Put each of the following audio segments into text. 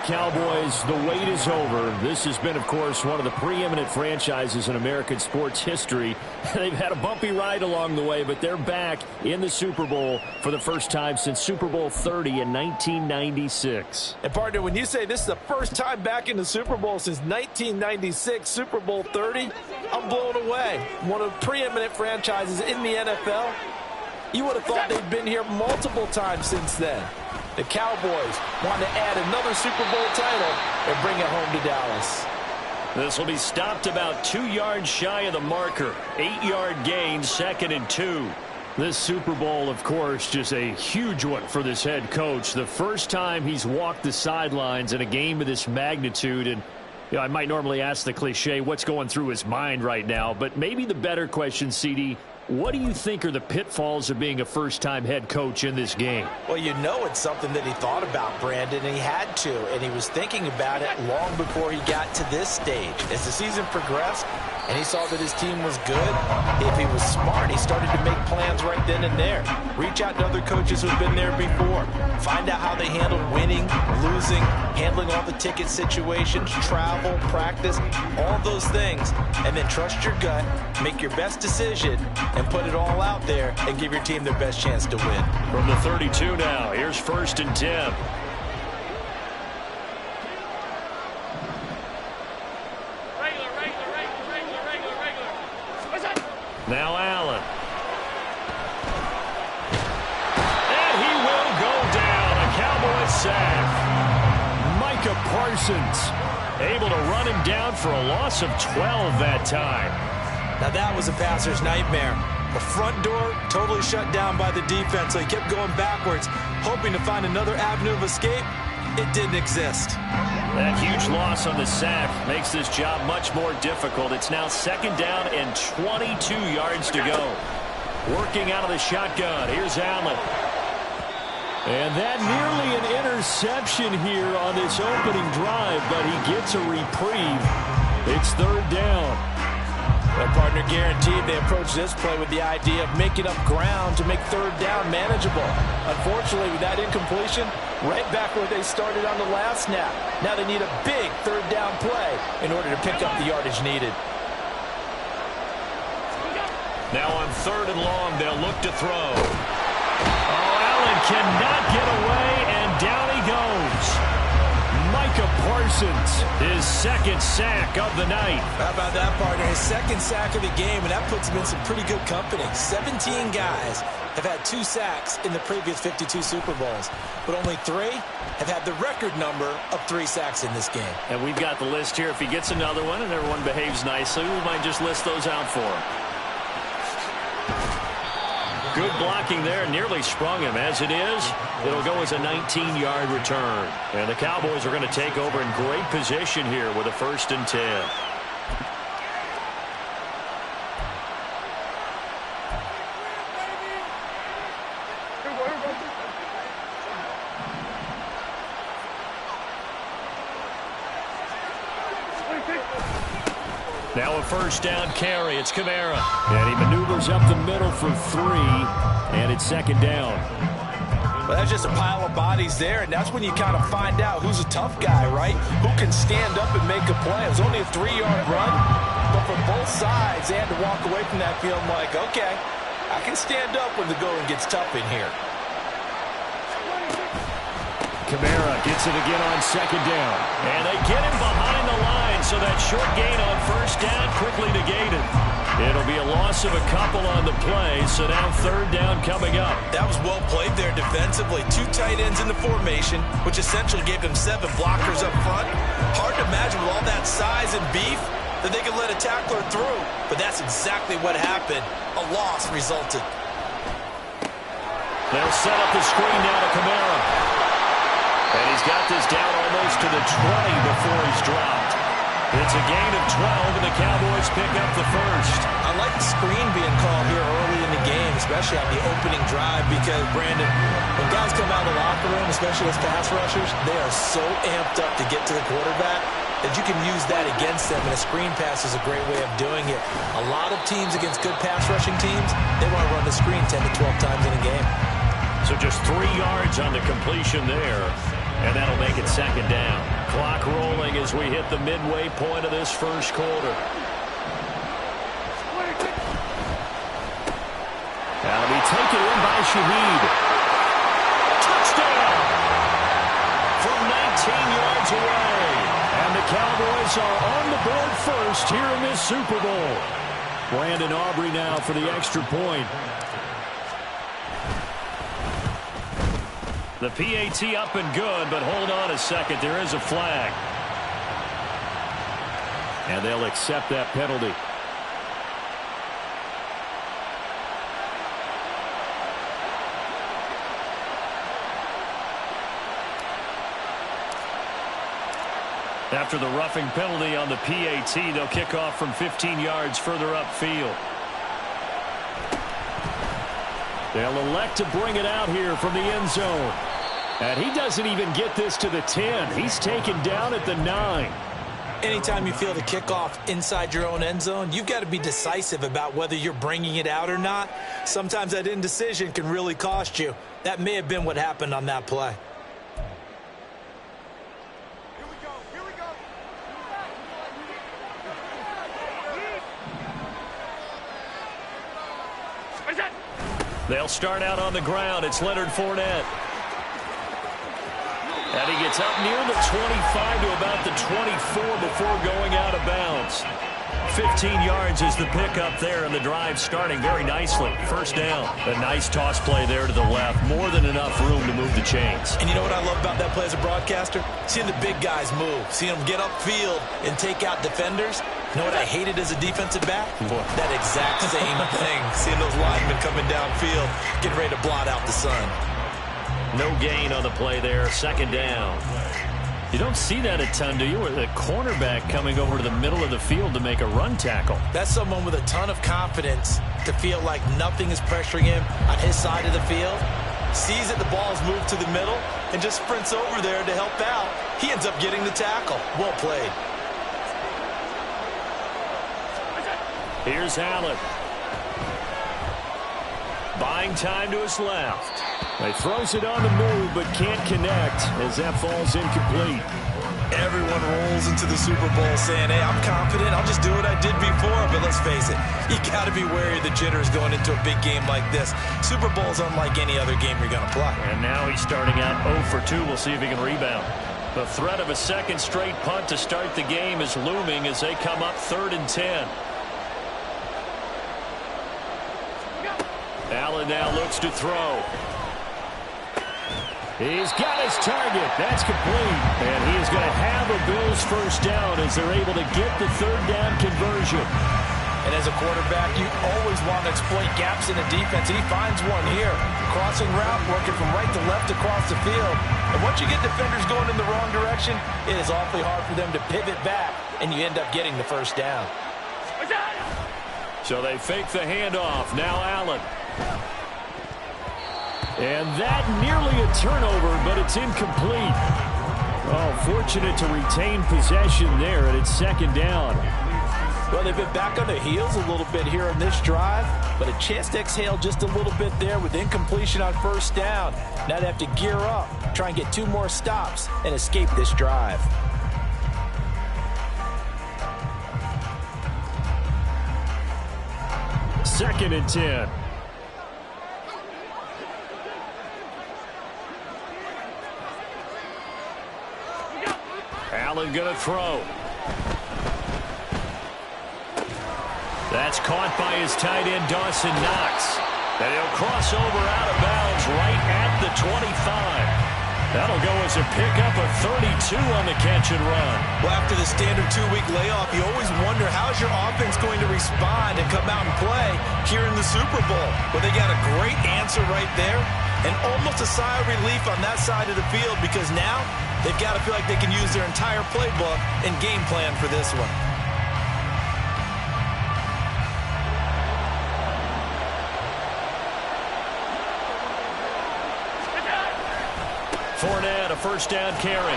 Cowboys, the wait is over. This has been, of course, one of the preeminent franchises in American sports history. They've had a bumpy ride along the way, but they're back in the Super Bowl for the first time since Super Bowl 30 in 1996. And, partner, when you say this is the first time back in the Super Bowl since 1996, Super Bowl 30, I'm blown away. One of the preeminent franchises in the NFL. You would have thought they'd been here multiple times since then. The Cowboys want to add another Super Bowl title and bring it home to Dallas. This will be stopped about 2 yards shy of the marker. 8-yard gain, 2nd and 2. This Super Bowl, of course, just a huge one for this head coach. The first time he's walked the sidelines in a game of this magnitude. And I might normally ask the cliche, what's going through his mind right now? But maybe the better question, CD, what do you think are the pitfalls of being a first-time head coach in this game? Well, you know it's something that he thought about, Brandon, and he had to. And he was thinking about it long before he got to this stage. As the season progressed and he saw that his team was good, if he was smart, he started to make plans right then and there. Reach out to other coaches who've been there before. Find out how they handled winning, losing, handling all the ticket situations, travel, practice, all those things. And then trust your gut, make your best decision, and put it all out there and give your team their best chance to win. From the 32 now, here's 1st and 10. Now Allen. And he will go down. A Cowboys sack. Micah Parsons able to run him down for a loss of 12 that time. Now that was a passer's nightmare. The front door totally shut down by the defense, so he kept going backwards, hoping to find another avenue of escape. It didn't exist. That huge loss on the sack makes this job much more difficult. It's now 2nd down and 22 yards to go. Working out of the shotgun. Here's Allen. And that nearly an interception here on this opening drive, but he gets a reprieve. It's 3rd down. Well, partner, guaranteed they approach this play with the idea of making up ground to make 3rd down manageable. Unfortunately, with that incompletion, right back where they started on the last snap. Now they need a big 3rd down play in order to pick up the yardage needed. Now on 3rd and long, they'll look to throw. Oh, Allen cannot get away, and down he goes. Micah Parsons, his 2nd sack of the night. How about that, partner? His 2nd sack of the game, and that puts him in some pretty good company. 17 guys have had 2 sacks in the previous 52 Super Bowls, but only 3 have had the record number of 3 sacks in this game. And we've got the list here. If he gets another one and everyone behaves nicely, we might just list those out for him. Good blocking there, nearly sprung him. As it is, it'll go as a 19-yard return. And the Cowboys are going to take over in great position here with a 1st and 10. Now a 1st down carry. It's Kamara. And he maneuvers up the middle for 3. And it's 2nd down. Well, that's just a pile of bodies there, and that's when you kind of find out who's a tough guy, right? Who can stand up and make a play. It was only a 3-yard run, but from both sides, they had to walk away from that feeling like, okay, I can stand up when the going gets tough in here. Kamara gets it again on 2nd down. And they get him behind the line, so that short gain on 1st down quickly negated. It'll be a loss of a couple on the play, so now 3rd down coming up. That was well played there defensively. 2 tight ends in the formation, which essentially gave them 7 blockers up front. Hard to imagine with all that size and beef that they could let a tackler through, but that's exactly what happened. A loss resulted. They'll set up the screen now to Kamara. And he's got this down almost to the 20 before he's dropped. It's a gain of 12, and the Cowboys pick up the 1st. I like the screen being called here early in the game, especially on the opening drive, because, Brandon, when guys come out of the locker room, especially as pass rushers, they are so amped up to get to the quarterback that you can use that against them, and a screen pass is a great way of doing it. A lot of teams against good pass rushing teams, they want to run the screen 10 to 12 times in a game. So just 3 yards on the completion there. And that'll make it second down. Clock rolling as we hit the midway point of this first quarter. That'll be taken in by Shaheed. Touchdown! From 19 yards away. And the Cowboys are on the board first here in this Super Bowl. Brandon Aubrey now for the extra point. The PAT up and good, but hold on a second. There is a flag. And they'll accept that penalty. After the roughing penalty on the PAT, they'll kick off from 15 yards further upfield. They'll elect to bring it out here from the end zone. And he doesn't even get this to the 10. He's taken down at the 9. Anytime you feel the kickoff inside your own end zone, you've got to be decisive about whether you're bringing it out or not. Sometimes that indecision can really cost you. That may have been what happened on that play. They'll start out on the ground. It's Leonard Fournette. And he gets up near the 25 to about the 24 before going out of bounds. 15 yards is the pickup there, and the drive starting very nicely. First down. A nice toss play there to the left. More than enough room to move the chains. And you know what I love about that play as a broadcaster? Seeing the big guys move. Seeing them get upfield and take out defenders. You know what I hated as a defensive back? What? That exact same thing. Seeing those linemen coming downfield, getting ready to blot out the sun. No gain on the play there. Second down. You don't see that a ton, do you? With a cornerback coming over to the middle of the field to make a run tackle. That's someone with a ton of confidence to feel like nothing is pressuring him on his side of the field. Sees that the ball's moved to the middle and just sprints over there to help out. He ends up getting the tackle. Well played. Here's Allen. Buying time to his left. He throws it on the move, but can't connect as that falls incomplete. Everyone rolls into the Super Bowl saying, hey, I'm confident. I'll just do what I did before. But let's face it, you got to be wary of the jitters going into a big game like this. Super Bowl's unlike any other game you're going to play. And now he's starting out 0 for 2. We'll see if he can rebound. The threat of a second straight punt to start the game is looming as they come up 3rd and 10. Allen now looks to throw. He's got his target. That's complete. And he is going to have a Bills first down as they're able to get the 3rd down conversion. And as a quarterback, you always want to exploit gaps in the defense, and he finds one here. Crossing route, working from right to left across the field. And once you get defenders going in the wrong direction, it is awfully hard for them to pivot back, and you end up getting the first down. So they fake the handoff. Now Allen. And that nearly a turnover, but it's incomplete. Oh, fortunate to retain possession there, and it's 2nd down. Well, they've been back on their heels a little bit here on this drive, but a chance to exhale just a little bit there with incompletion on first down. Now they have to gear up, try and get 2 more stops, and escape this drive. Second and 10. Allen going to throw. That's caught by his tight end, Dawson Knox. And he'll cross over out of bounds right at the 25. That'll go as a pickup of 32 on the catch and run. Well, after the standard 2-week layoff, you always wonder how's your offense going to respond and come out and play here in the Super Bowl. But they got a great answer right there and almost a sigh of relief on that side of the field because now they've got to feel like they can use their entire playbook and game plan for this one. Fournette, a first down carry.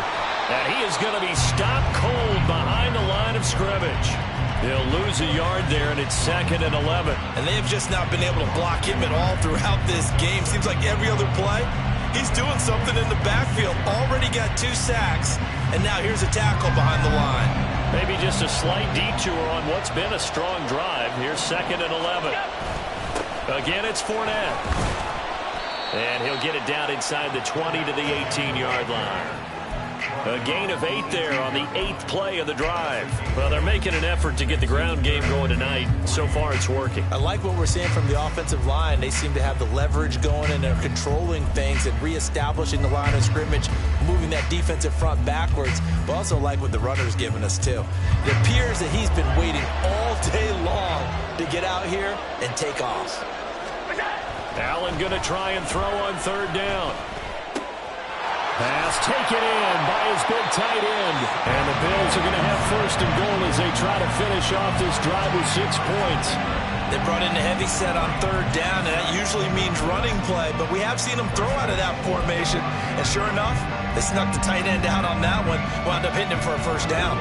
And he is going to be stopped cold behind the line of scrimmage. He'll lose a yard there, and it's 2nd and 11. And they have just not been able to block him at all throughout this game. Seems like every other play, He's doing something in the backfield. Already got 2 sacks, and now here's a tackle behind the line. Maybe just a slight detour on what's been a strong drive. Here's 2nd and 11. Again, it's Fournette. And he'll get it down inside the 20 to the 18-yard line. A gain of 8 there on the 8th play of the drive. Well, they're making an effort to get the ground game going tonight. So far, it's working. I like what we're seeing from the offensive line. They seem to have the leverage going, and they're controlling things and reestablishing the line of scrimmage, moving that defensive front backwards. But also like what the runner's giving us, too. It appears that he's been waiting all day long to get out here and take off. Allen going to try and throw on 3rd down. Pass taken in by his big tight end. And the Bills are going to have 1st and goal as they try to finish off this drive with 6 points. They brought in a heavy set on 3rd down, and that usually means running play. But we have seen them throw out of that formation. And sure enough, they snuck the tight end out on that one. Wound up hitting him for a 1st down.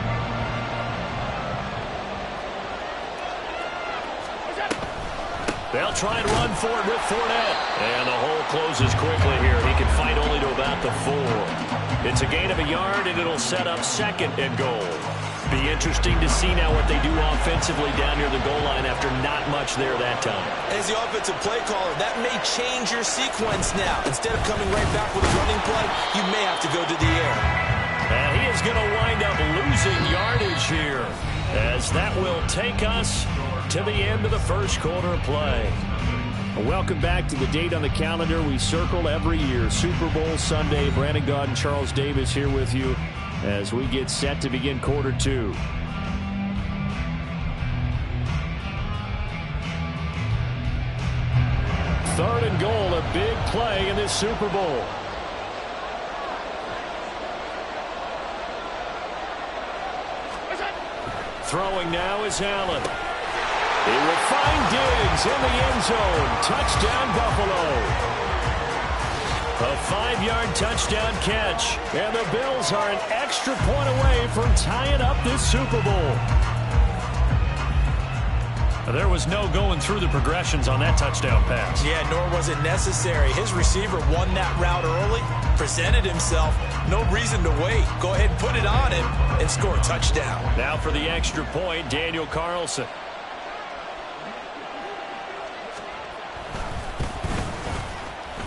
They'll try and run for it with Fournette. And the hole closes quickly here. He can fight only to about the 4. It's a gain of a yard, and it'll set up 2nd and goal. Be interesting to see now what they do offensively down near the goal line after not much there that time. As the offensive play caller, that may change your sequence now. Instead of coming right back with a running play, you may have to go to the air. And he is going to wind up losing yardage here, as that will take us to the end of the 1st quarter of play. Welcome back to the date on the calendar we circle every year, Super Bowl Sunday. Brandon Gaud and Charles Davis here with you as we get set to begin quarter 2. Third and goal, a big play in this Super Bowl. Throwing now is Allen. He will find Diggs in the end zone. Touchdown, Buffalo. A 5-yard touchdown catch. And the Bills are an extra point away from tying up this Super Bowl. There was no going through the progressions on that touchdown pass. Yeah, nor was it necessary. His receiver won that route early, presented himself. No reason to wait. Go ahead and put it on him and score a touchdown. Now for the extra point, Daniel Carlson.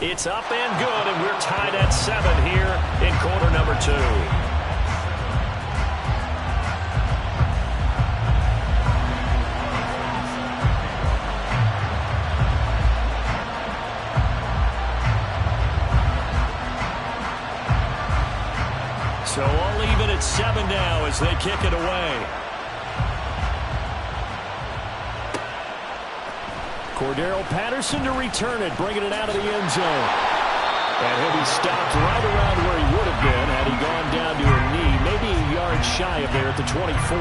It's up and good, and we're tied at 7 here in quarter number 2. So all even at 7 now as they kick it away. Cordero Patterson to return it, bringing it out of the end zone. And he'll be stopped right around where he would have been had he gone down to a knee, maybe a yard shy of there at the 24.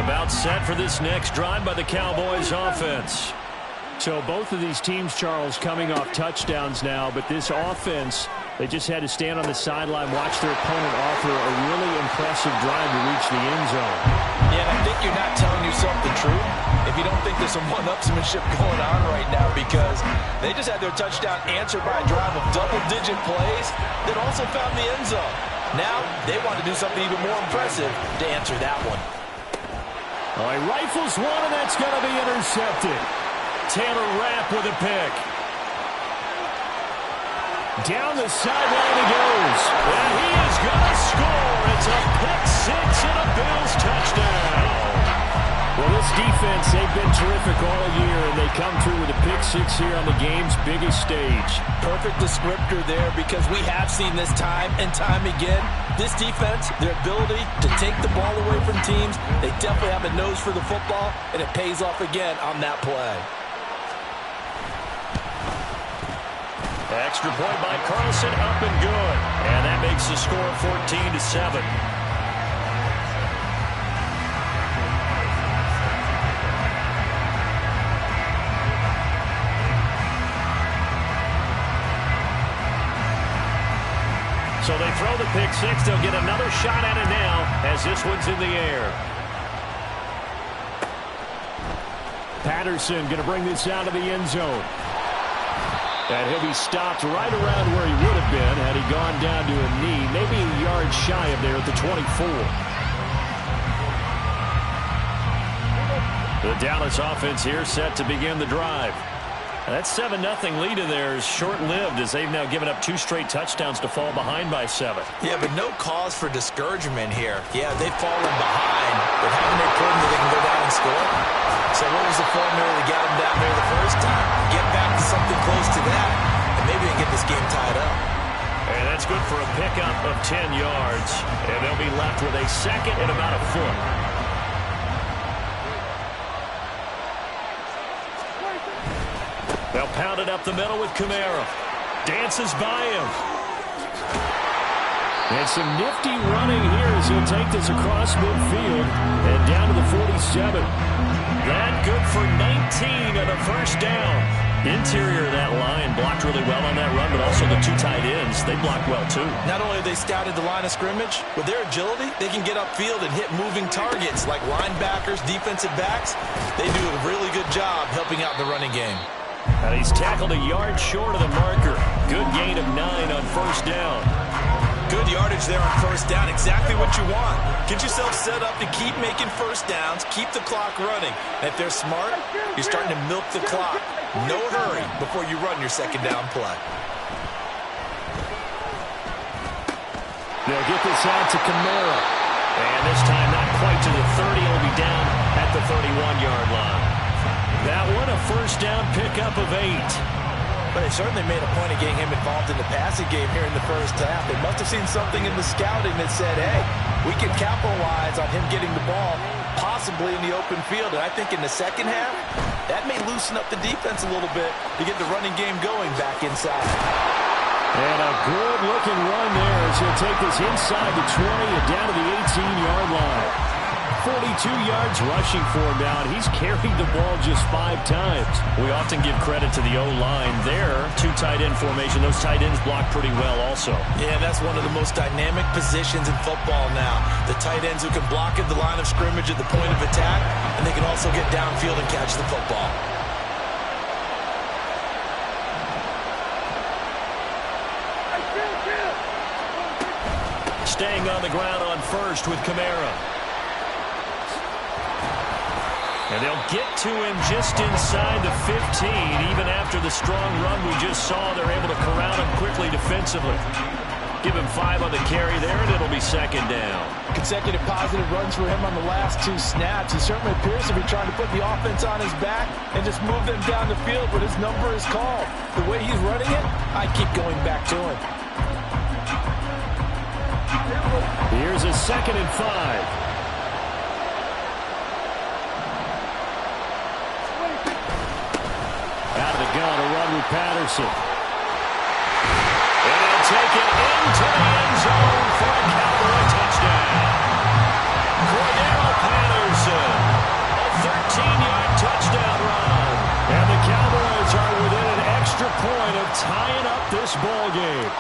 About set for this next drive by the Cowboys offense. So both of these teams, Charles, coming off touchdowns now, but this offense, they just had to stand on the sideline, watch their opponent offer a really impressive drive to reach the end zone. Yeah, and I think you're not telling yourself the truth if you don't think there's some one-upsmanship going on right now, because they just had their touchdown answered by a drive of double-digit plays that also found the end zone. Now they want to do something even more impressive to answer that one. All right, rifles one, and that's going to be intercepted. Taylor Rapp with a pick. Down the sideline he goes. And he is going to score. It's a pick 6 and a Bills touchdown. Well, this defense, they've been terrific all year, and they come through with a pick 6 here on the game's biggest stage. Perfect descriptor there, because we have seen this time and time again. This defense, their ability to take the ball away from teams, they definitely have a nose for the football, and it pays off again on that play. Extra point by Carlson, up and good. And that makes the score 14-7. So they throw the pick 6. They'll get another shot at it now as this one's in the air. Patterson going to bring this out of the end zone. And he'll be stopped right around where he would have been had he gone down to a knee, maybe a yard shy of there at the 24. The Dallas offense here set to begin the drive. That 7-0 lead in there is short-lived as they've now given up 2 straight touchdowns to fall behind by 7. Yeah, but no cause for discouragement here. Yeah, they've fallen behind, but haven't they proven that they can go down and score? So what was the formula to get them down there the first time? Get back to something close to that, and maybe they can get this game tied up. And that's good for a pickup of 10 yards, and they'll be left with a second and about a foot. They'll pound it up the middle with Kamara. Dances by him. And some nifty running here as he'll take this across midfield and down to the 47. That good for 19 and a first down. Interior of that line blocked really well on that run, but also the 2 tight ends, they blocked well too. Not only have they scouted the line of scrimmage, with their agility, they can get upfield and hit moving targets like linebackers, defensive backs. They do a really good job helping out the running game. And he's tackled a yard short of the marker. Good gain of 9 on first down. Good yardage there on first down. Exactly what you want. Get yourself set up to keep making first downs, keep the clock running. And if they're smart, you're starting to milk the clock. No hurry before you run your second down play. They'll get this out to Kamara. And this time not quite to the 30. He'll be down at the 31-yard line. That one a first down pickup of 8. But they certainly made a point of getting him involved in the passing game here in the first half. They must have seen something in the scouting that said, hey, we can capitalize on him getting the ball possibly in the open field. And I think in the second half, that may loosen up the defense a little bit to get the running game going back inside. And a good-looking run there as he'll take this inside the 20 and down to the 18-yard line. 42 yards rushing for him now, and he's carried the ball just 5 times. We often give credit to the O-line there. 2 tight end formation. Those tight ends block pretty well also. Yeah, that's one of the most dynamic positions in football now. The tight ends who can block at the line of scrimmage at the point of attack, and they can also get downfield and catch the football. Staying on the ground on first with Kamara. And they'll get to him just inside the 15. Even after the strong run we just saw, they're able to corral him quickly defensively. Give him 5 on the carry there, and it'll be second down. Consecutive positive runs for him on the last 2 snaps. He certainly appears to be trying to put the offense on his back and just move them down the field, but his number is called. The way he's running it, I keep going back to him. Here's a 2nd and 5. Out of the gun, a run with Patterson. And he'll take it into the end zone for a Cowboy touchdown. Cordero Patterson, a 13-yard touchdown run. And the Cowboys are within an extra point of tying up this ball game.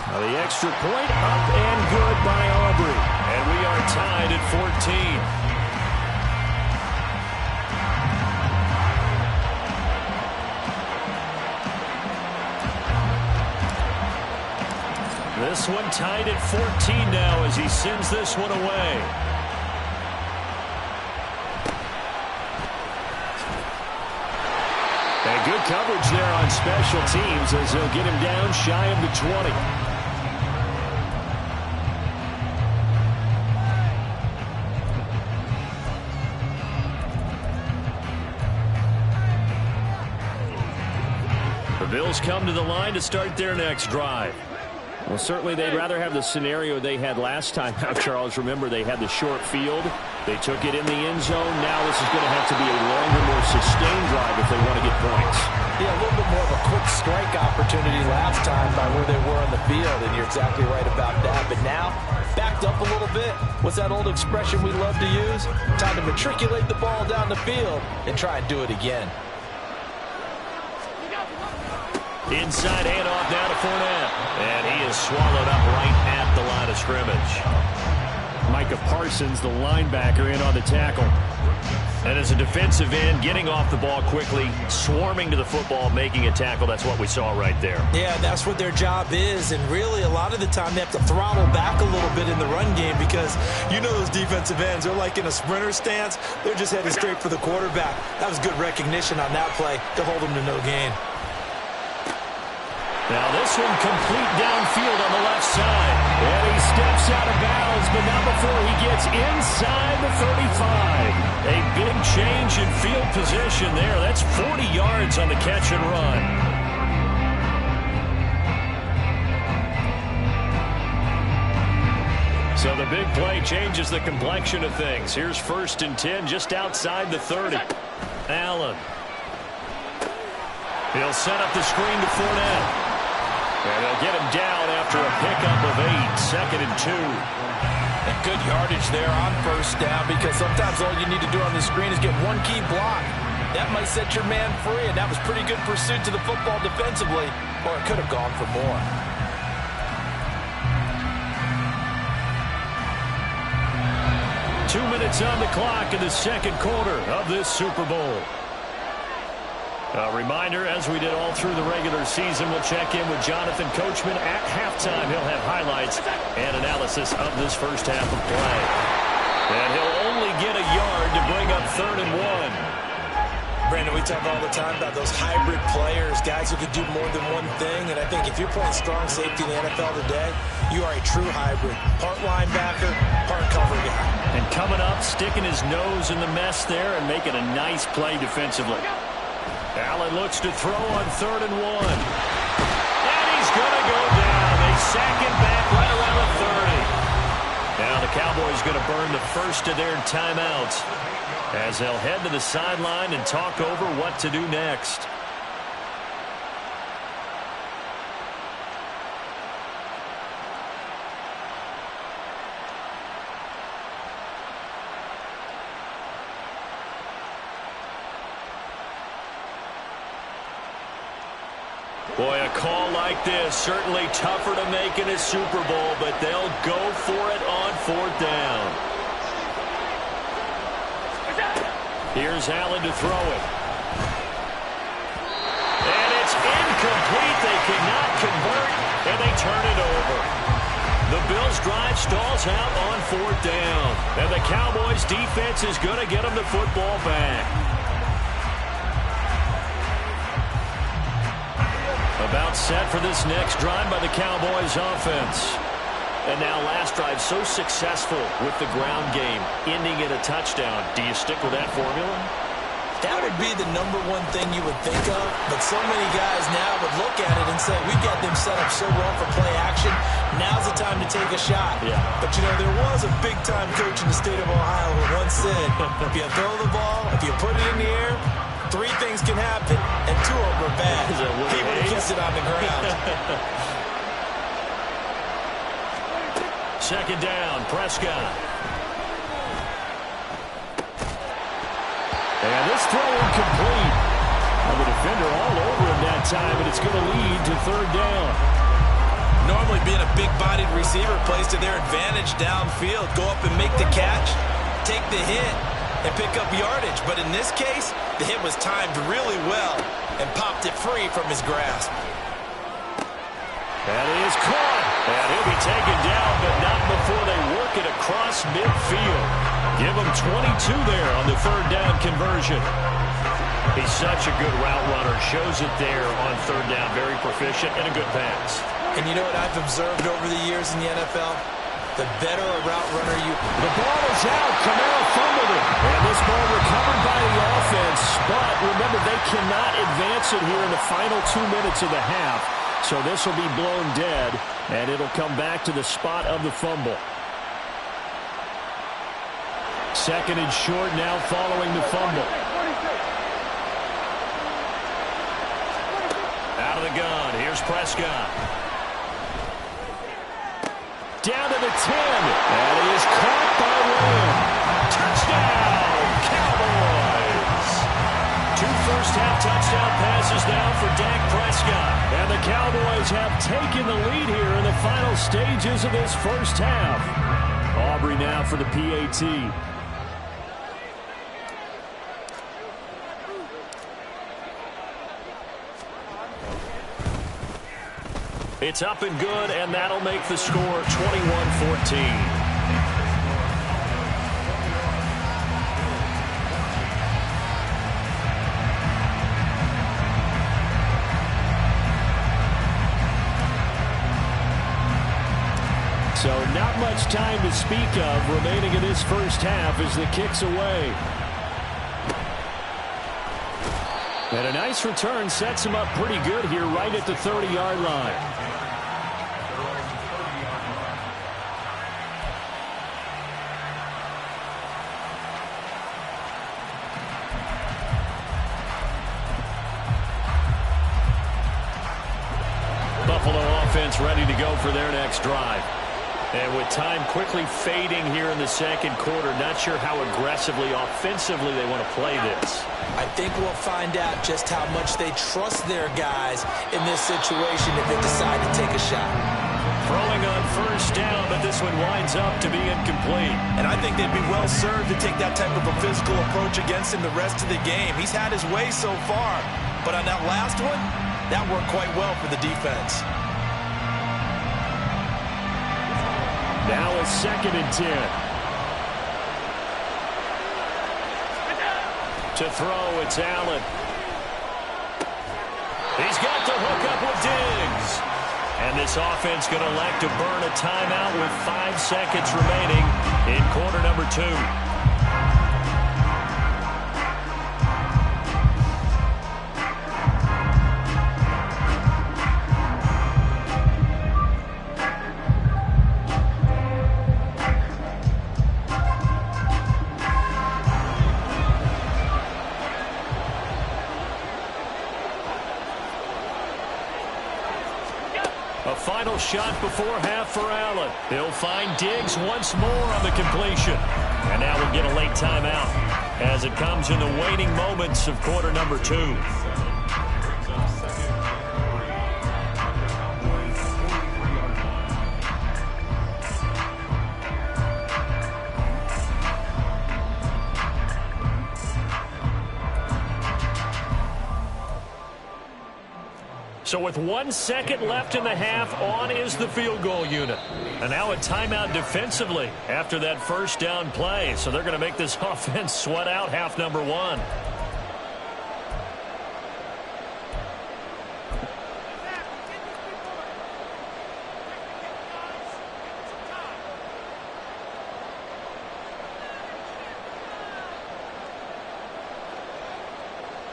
Now the extra point up and good by Aubrey. And we are tied at 14. This one tied at 14 now as he sends this one away. And good coverage there on special teams as he'll get him down shy of the 20. The Bills come to the line to start their next drive. Well, certainly they'd rather have the scenario they had last time. Now, Charles, remember they had the short field. They took it in the end zone. Now this is going to have to be a longer, more sustained drive if they want to get points. Yeah, a little bit more of a quick strike opportunity last time by where they were on the field, and you're exactly right about that. But now, backed up a little bit. What's that old expression we love to use? Time to matriculate the ball down the field and try and do it again. Inside handoff now to Fournette. And he is swallowed up right at the line of of scrimmage. Micah Parsons, the linebacker, in on the tackle. And as a defensive end, getting off the ball quickly, swarming to the football, making a tackle. That's what we saw right there. Yeah, that's what their job is. And really, a lot of the time, they have to throttle back a little bit in the run game because you know those defensive ends, they're like in a sprinter stance. They're just heading straight for the quarterback. That was good recognition on that play to hold them to no gain. Now this one complete downfield on the left side. And he steps out of bounds, but not before he gets inside the 35. A big change in field position there. That's 40 yards on the catch and run. So the big play changes the complexion of things. Here's 1st and 10 just outside the 30. Allen. He'll set up the screen to Fournette. And they'll get him down after a pickup of 8, 2nd and 2. And good yardage there on 1st down because sometimes all you need to do on the screen is get one key block. That might set your man free, and that was pretty good pursuit to the football defensively, or it could have gone for more. Two minutes on the clock in the second quarter of this Super Bowl. A reminder, as we did all through the regular season, we'll check in with Jonathan Coachman at halftime. He'll have highlights and analysis of this first half of play. And he'll only get a yard to bring up 3rd and 1. Brandon, we talk all the time about those hybrid players, guys who can do more than one thing. And I think if you're playing strong safety in the NFL today, you are a true hybrid. Part linebacker, part cover guy. And coming up, sticking his nose in the mess there and making a nice play defensively. Allen looks to throw on 3rd and 1. And he's going to go down. They sack him back right around the 30. Now the Cowboys going to burn the first of their timeouts as they'll head to the sideline and talk over what to do next. Boy, a call like this, certainly tougher to make in a Super Bowl, but they'll go for it on 4th down. Here's Allen to throw it. And it's incomplete. They cannot convert, and they turn it over. The Bills' drive stalls out on 4th down, and the Cowboys' defense is going to get them the football back. About set for this next drive by the Cowboys offense. And now last drive so successful with the ground game, ending in a touchdown. Do you stick with that formula? That would be the #1 thing you would think of, but so many guys now would look at it and say, we got them set up so well for play action, now's the time to take a shot. Yeah. But, you know, there was a big-time coach in the state of Ohio who once said, if you throw the ball, if you put it in the air, 3 things can happen, and 2 of them are bad. He would have kissed it on the ground. 2nd down, Prescott. And this throw incomplete. Well, the defender all over him that time, and it's going to lead to 3rd down. Normally being a big-bodied receiver plays to their advantage downfield. Go up and make the catch, take the hit, and pick up yardage. But in this case, the hit was timed really well and popped it free from his grasp. That is caught. And he'll be taken down, but not before they work it across midfield. Give him 22 there on the 3rd down conversion. He's such a good route runner. Shows it there on 3rd down. Very proficient and a good pass. And you know what I've observed over the years in the NFL? The better a route runner you... The ball is out. Camaro fumbled it. And this ball recovered by the offense. But remember, they cannot advance it here in the final 2 minutes of the half. So this will be blown dead, and it'll come back to the spot of the fumble. 2nd and short now following the fumble. Out of the gun. Here's Prescott. Down to the 10. And he is caught by Lamb. Touchdown, Cowboys. 2 first-half touchdown passes now for Dak Prescott. And the Cowboys have taken the lead here in the the final stages of this first half. Aubrey now for the PAT. It's up and good, and that'll make the score 21-14. So not much time to speak of remaining in this first half as the kick's away. And a nice return sets him up pretty good here right at the 30-yard line. Buffalo offense ready to go for their next drive. And with time quickly fading here in the second quarter, not sure how aggressively, offensively they want to play this. I think we'll find out just how much they trust their guys in this situation if they decide to take a shot. Throwing on first down, but this one winds up to be incomplete. And I think they'd be well served to take that type of a physical approach against him the rest of the game. He's had his way so far, but on that last one, that worked quite well for the defense. Now a 2nd and 10. To throw, it's Allen. He's got the hook up with Diggs. And this offense going to elect to burn a timeout with 5 seconds remaining in quarter number 2. A final shot before half for Allen. He'll find Diggs once more on the completion. And now we'll get a late timeout as it comes in the waning moments of quarter number 2. So with 1 second left in the half, on is the field goal unit. And now a timeout defensively after that first down play. So they're going to make this offense sweat out half number 1.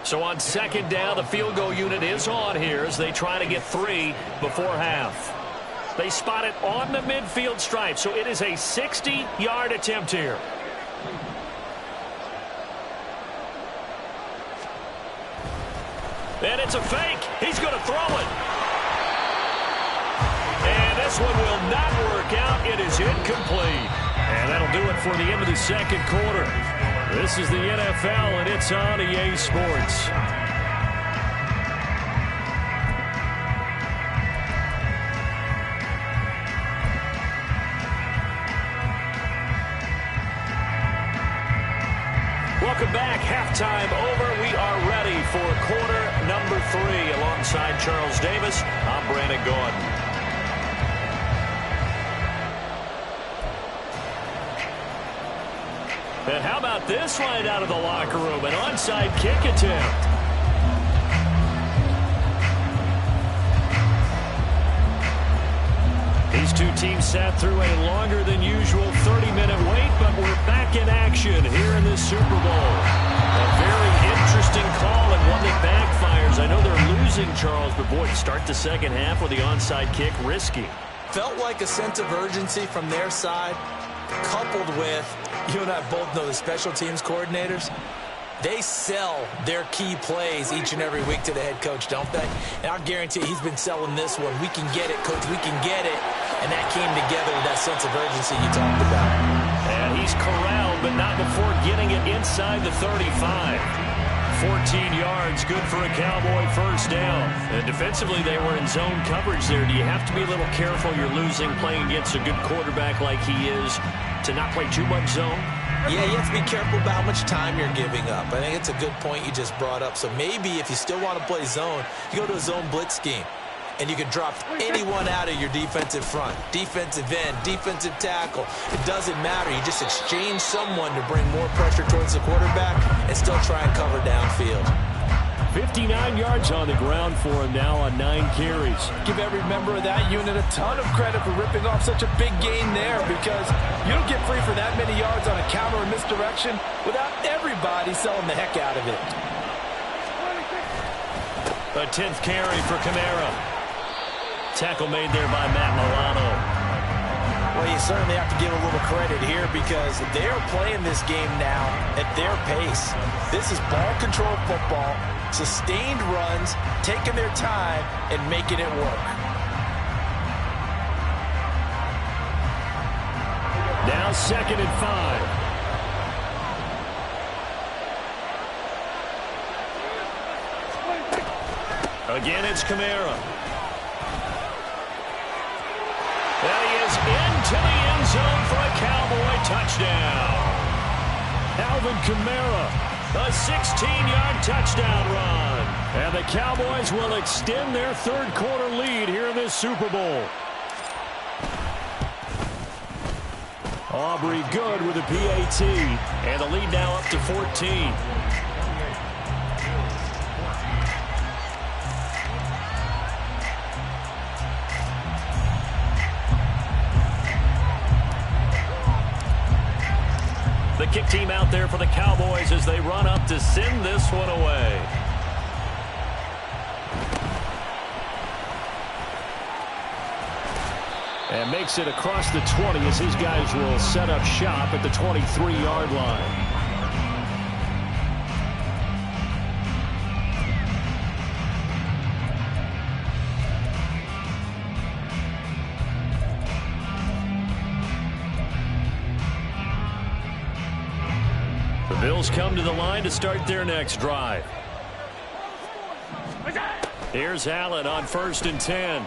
So on 2nd down, the field goal unit is on here as they try to get 3 before half. They spot it on the midfield stripe, so it is a 60-yard attempt here. And it's a fake. He's going to throw it. And this one will not work out. It is incomplete. And that'll do it for the end of the second quarter. This is the NFL, and it's on EA Sports. Welcome back. Halftime over. We are ready for quarter number 3. Alongside Charles Davis, I'm Brandon Gordon. And how about this line out of the locker room? An onside kick attempt. These two teams sat through a longer than usual 30-minute wait, but we're back in action here in this Super Bowl. A very interesting call and one that backfires. I know they're losing, Charles, but boy, to start the second half with the onside kick, risky. Felt like a sense of urgency from their side, coupled with, you and I both know the special teams coordinators, they sell their key plays each and every week to the head coach, don't they? And I guarantee he's been selling this one. We can get it, coach, we can get it. And that came together with that sense of urgency you talked about. And he's corralled, but not before getting it inside the 35. 14 yards, good for a Cowboy first down. And defensively, they were in zone coverage there. Do you have to be a little careful? You're losing playing against a good quarterback like he is to not play too much zone? Yeah, you have to be careful about how much time you're giving up. I think it's a good point you just brought up. So maybe if you still want to play zone, you go to a zone blitz scheme. And you can drop anyone out of your defensive front, defensive end, defensive tackle. It doesn't matter. You just exchange someone to bring more pressure towards the quarterback and still try and cover downfield. 59 yards on the ground for him now on 9 carries. Give every member of that unit a ton of credit for ripping off such a big gain there, because you don't get free for that many yards on a counter or misdirection without everybody selling the heck out of it. A 10th carry for Kamara. Tackle made there by Matt Milano. Well, you certainly have to give a little credit here because they're playing this game now at their pace. This is ball control football, sustained runs, taking their time and making it work. Now 2nd and 5. Again, it's Kamara. And he is into the end zone for a Cowboy touchdown. Alvin Kamara, a 16-yard touchdown run. And the Cowboys will extend their third-quarter lead here in this Super Bowl. Aubrey good with a PAT. And the lead now up to 14. The kick team out there for the Cowboys as they run up to send this one away. And makes it across the 20 as his guys will set up shop at the 23-yard line. The Bills come to the line to start their next drive. Here's Allen on 1st and 10.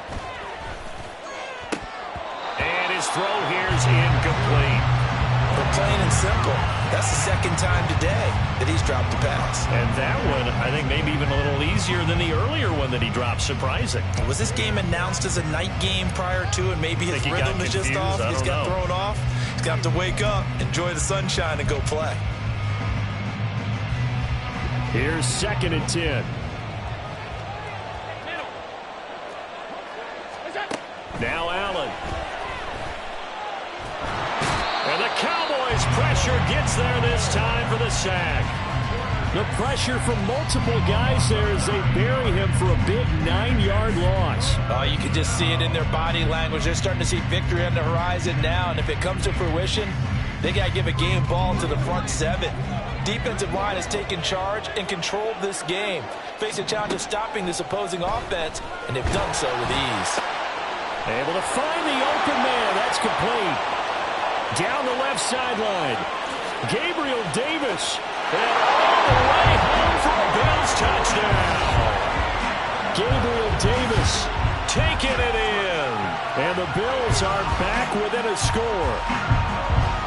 And his throw here's incomplete. But plain and simple, that's the 2nd time today that he's dropped a pass. And that one, I think, maybe even a little easier than the earlier one that he dropped. Surprising. Was this game announced as a night game prior to, and maybe his rhythm is just off? He's got thrown off. He's got to wake up, enjoy the sunshine, and go play. Here's 2nd and 10. Now Allen. And the Cowboys pressure gets there this time for the sack. The pressure from multiple guys there as they bury him for a big 9-yard loss. Oh, you can just see it in their body language. They're starting to see victory on the horizon now, and if it comes to fruition, they got to give a game ball to the front 7. Defensive line has taken charge and controlled this game. Face a challenge of stopping this opposing offense, and they've done so with ease. Able to find the open man. That's complete. Down the left sideline. Gabriel Davis. And all the way home for a Bills touchdown. Gabriel Davis taking it in. And the Bills are back within a score.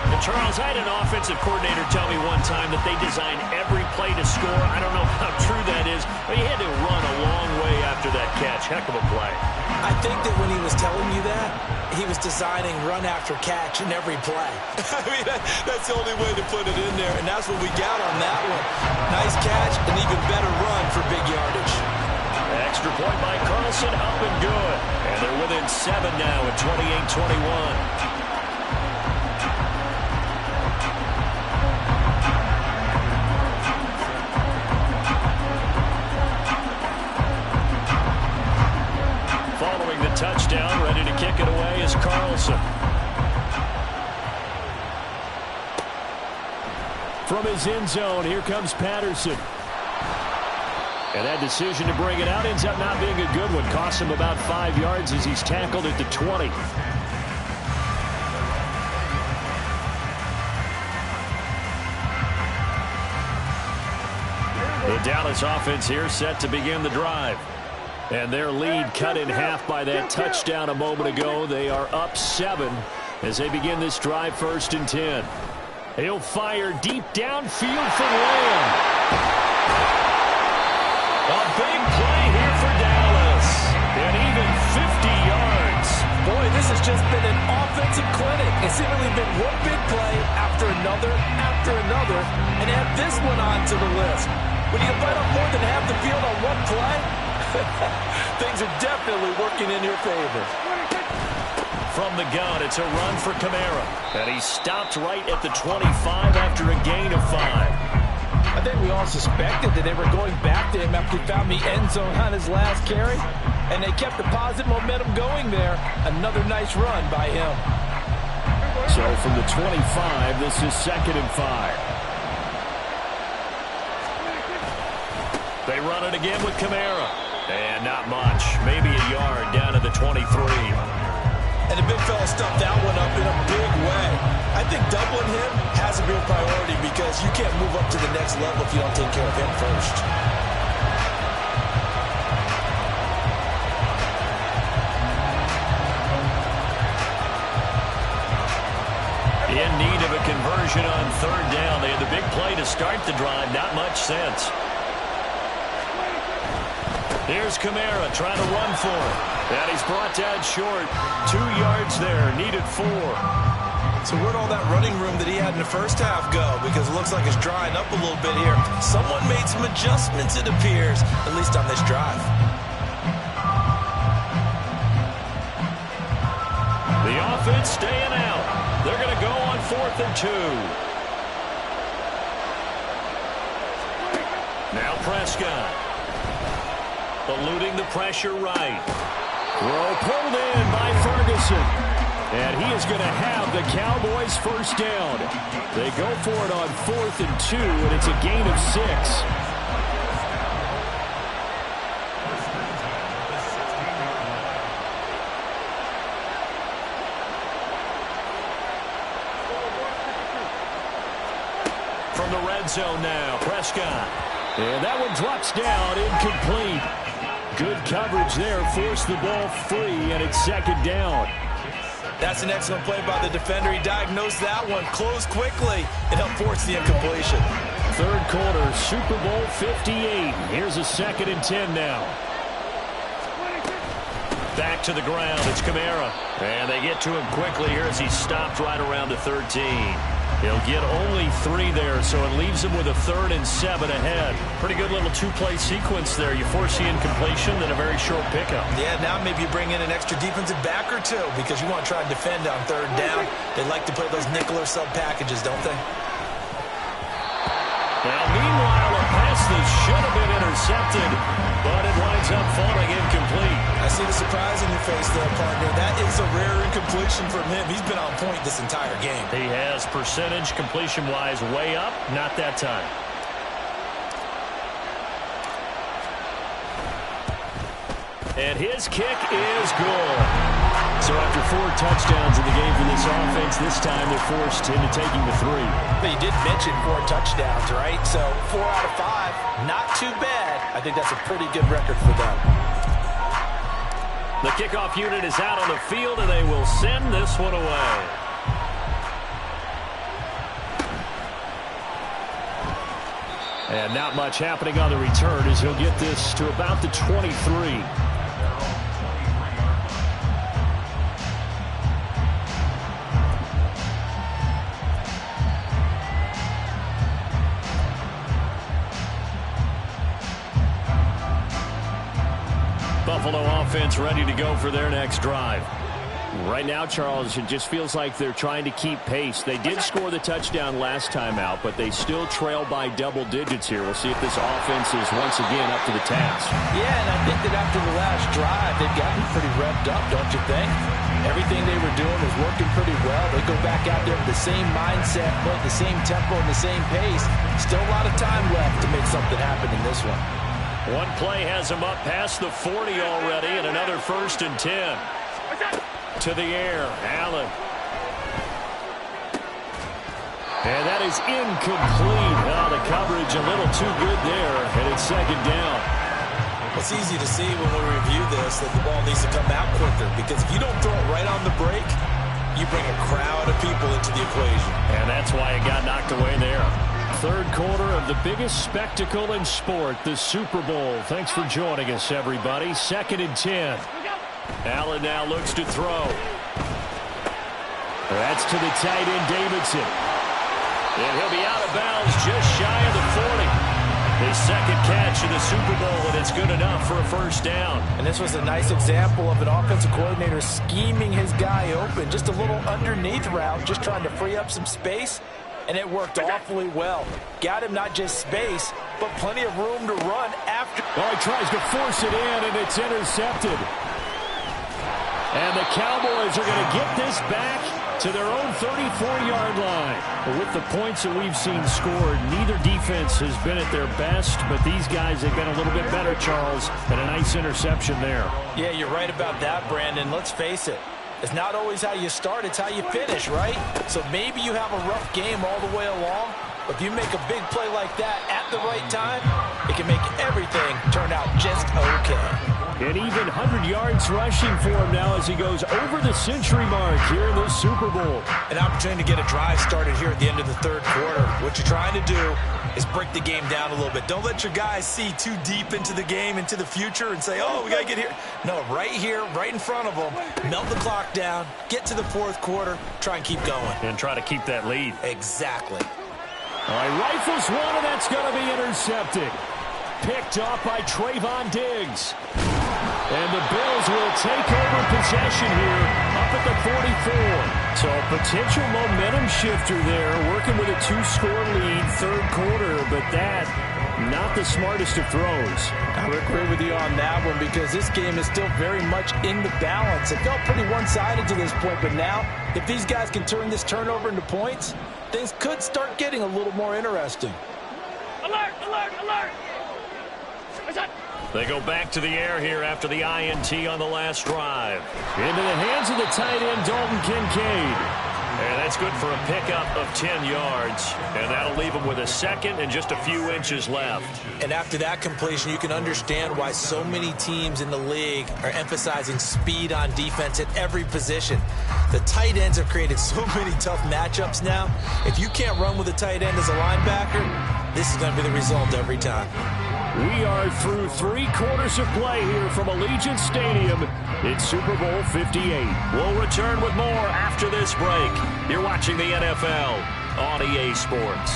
And Charles, I had an offensive coordinator tell me one time that they design every play to score. I don't know how true that is, but he had to run a long way after that catch. Heck of a play. I think that when he was telling you that, he was designing run after catch in every play. I mean, that's the only way to put it in there, and that's what we got on that one. Nice catch, an even better run for big yardage. Extra point by Carlson, up and good. And they're within 7 now at 28-21. Following the touchdown, ready to kick it away is Carlson. From his end zone, here comes Patterson. And that decision to bring it out ends up not being a good one. Costs him about 5 yards as he's tackled at the 20. The Dallas offense here set to begin the drive. And their lead cut in half by that touchdown a moment ago. They are up 7 as they begin this drive, 1st and 10. He'll fire deep downfield for Lamb. A big play here for Dallas. And even 50 yards. Boy, this has just been an offensive clinic. It's seemingly been one big play after another, and add this one on to the list. When you can bite off more than half the field on one play, things are definitely working in your favor. From the gun, it's a run for Kamara. And he stopped right at the 25 after a gain of 5. I think we all suspected that they were going back to him after he found the end zone on his last carry. And they kept the positive momentum going there. Another nice run by him. So from the 25, this is 2nd and 5. They run it again with Kamara. And not much. Maybe a yard down to the 23. And the big fella stuffed that one up in a big way. I think doubling him has a real priority because you can't move up to the next level if you don't take care of him first. In need of a conversion on 3rd down. They had the big play to start the drive. Not much sense. Here's Kamara trying to run for it. And he's brought down short. 2 yards there. Needed 4. So where'd all that running room that he had in the first half go? Because it looks like it's drying up a little bit here. Someone made some adjustments, it appears, at least on this drive. The offense staying out. They're going to go on 4th and 2. Now Prescott. Eluding the pressure right. Throw pulled in by Ferguson. And he is going to have the Cowboys' first down. They go for it on 4th and 2, and it's a gain of 6. From the red zone now, Prescott. And that one drops down, incomplete. Good coverage there, forced the ball free, and it's 2nd down. That's an excellent play by the defender. He diagnosed that one, closed quickly, and helped force the incompletion. 3rd quarter, Super Bowl 58. Here's a 2nd and 10 now. Back to the ground, it's Kamara. And they get to him quickly here as he stopped right around the 13. He'll get only 3 there, so it leaves him with a 3rd and 7 ahead. Pretty good little 2-play sequence there. You force the incompletion, then a very short pickup. Yeah, now maybe you bring in an extra defensive back or 2 because you want to try and defend on 3rd down. They like to play those nickel or sub packages, don't they? Now, meanwhile, a pass that should have been intercepted, but it winds up falling incomplete. I see the surprise in your face there, partner. That is a rare incompletion from him. He's been on point this entire game. He has percentage completion-wise way up, not that time. And his kick is good. So after 4 touchdowns in the game for this offense, this time they're forced into taking the 3. But you did mention 4 touchdowns, right? So 4 out of 5, not too bad. I think that's a pretty good record for them. The kickoff unit is out on the field, and they will send this one away. And not much happening on the return as he'll get this to about the 23. Buffalo offense ready to go for their next drive. Right now, Charles, it just feels like they're trying to keep pace. They did score the touchdown last time out, but they still trail by double digits here. We'll see if this offense is once again up to the task. Yeah, and I think that after the last drive, they've gotten pretty revved up, don't you think? Everything they were doing was working pretty well. They go back out there with the same mindset, but the same tempo and the same pace. Still a lot of time left to make something happen in this one. One play has him up past the 40 already, and another 1st and 10. To the air, Allen. And that is incomplete. Oh, the coverage a little too good there, and it's second down. It's easy to see when we review this that the ball needs to come out quicker, because if you don't throw it right on the break, you bring a crowd of people into the equation. And that's why it got knocked away there. Third quarter of the biggest spectacle in sport, the Super Bowl. Thanks for joining us, everybody. 2nd and 10. Allen now looks to throw. That's to the tight end, Davidson. And he'll be out of bounds just shy of the 40. His second catch in the Super Bowl, and it's good enough for a first down. And this was a nice example of an offensive coordinator scheming his guy open. Just a little underneath route, just trying to free up some space, and it worked awfully well. Got him not just space, but plenty of room to run after. Oh, he tries to force it in, and it's intercepted. And the Cowboys are going to get this back to their own 34-yard line. But with the points that we've seen scored, neither defense has been at their best, but these guys have been a little bit better, Charles, and a nice interception there. Yeah, you're right about that, Brandon. Let's face it. It's not always how you start, it's how you finish, right? So maybe you have a rough game all the way along, but if you make a big play like that at the right time, it can make everything turn out just okay. And even 100 yards rushing for him now as he goes over the century mark here in this Super Bowl. An opportunity to get a drive started here at the end of the third quarter. What you're trying to do is break the game down a little bit. Don't let your guys see too deep into the game, into the future, and say, oh, we got to get here. No, right here, right in front of them, melt the clock down, get to the fourth quarter, try and keep going. And try to keep that lead. Exactly. All right, rifles one, and that's going to be intercepted. Picked off by Trayvon Diggs. And the Bills will take over possession here up at the 44. So a potential momentum shifter there, working with a 2-score lead, third quarter, but that, not the smartest of throws. I would agree with you on that one, because this game is still very much in the balance. It felt pretty one-sided to this point, but now, if these guys can turn this turnover into points, things could start getting a little more interesting. Alert, alert, alert! They go back to the air here after the INT on the last drive. Into the hands of the tight end, Dalton Kincaid. And that's good for a pickup of 10 yards. And that'll leave him with a second and just a few inches left. And after that completion, you can understand why so many teams in the league are emphasizing speed on defense at every position. The tight ends have created so many tough matchups now. If you can't run with a tight end as a linebacker, this is going to be the result every time. We are through 3 quarters of play here from Allegiant Stadium. It's Super Bowl 58. We'll return with more after this break. You're watching the NFL on EA Sports.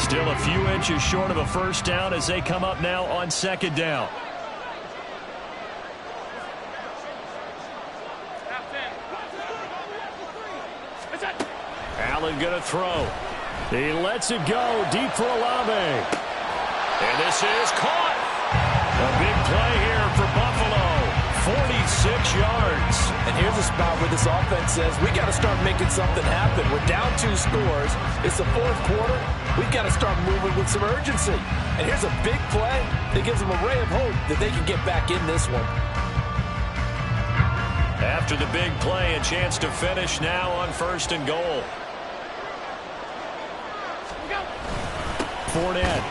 Still a few inches short of a first down as they come up now on second down. Allen going to throw. He lets it go deep for Olave. And this is caught. A big play here for Buffalo. 46 yards. And here's a spot where this offense says, we got to start making something happen. We're down 2 scores. It's the fourth quarter. We've got to start moving with some urgency. And here's a big play that gives them a ray of hope that they can get back in this one. After the big play, a chance to finish now on 1st and goal. Fournette.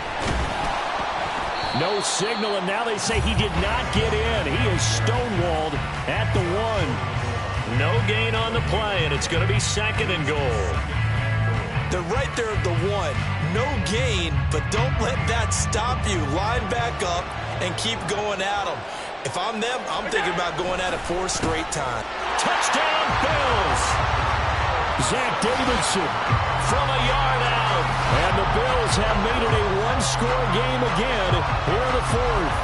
No signal, and now they say he did not get in. He is stonewalled at the 1. No gain on the play, and it's going to be 2nd and goal. They're right there at the 1. No gain, but don't let that stop you. Line back up and keep going at them. If I'm them, I'm thinking about going at it 4 straight times. Touchdown, Bills! Zach Davidson from a yard out. And the Bills have made it a 1-score game again here in the 4th.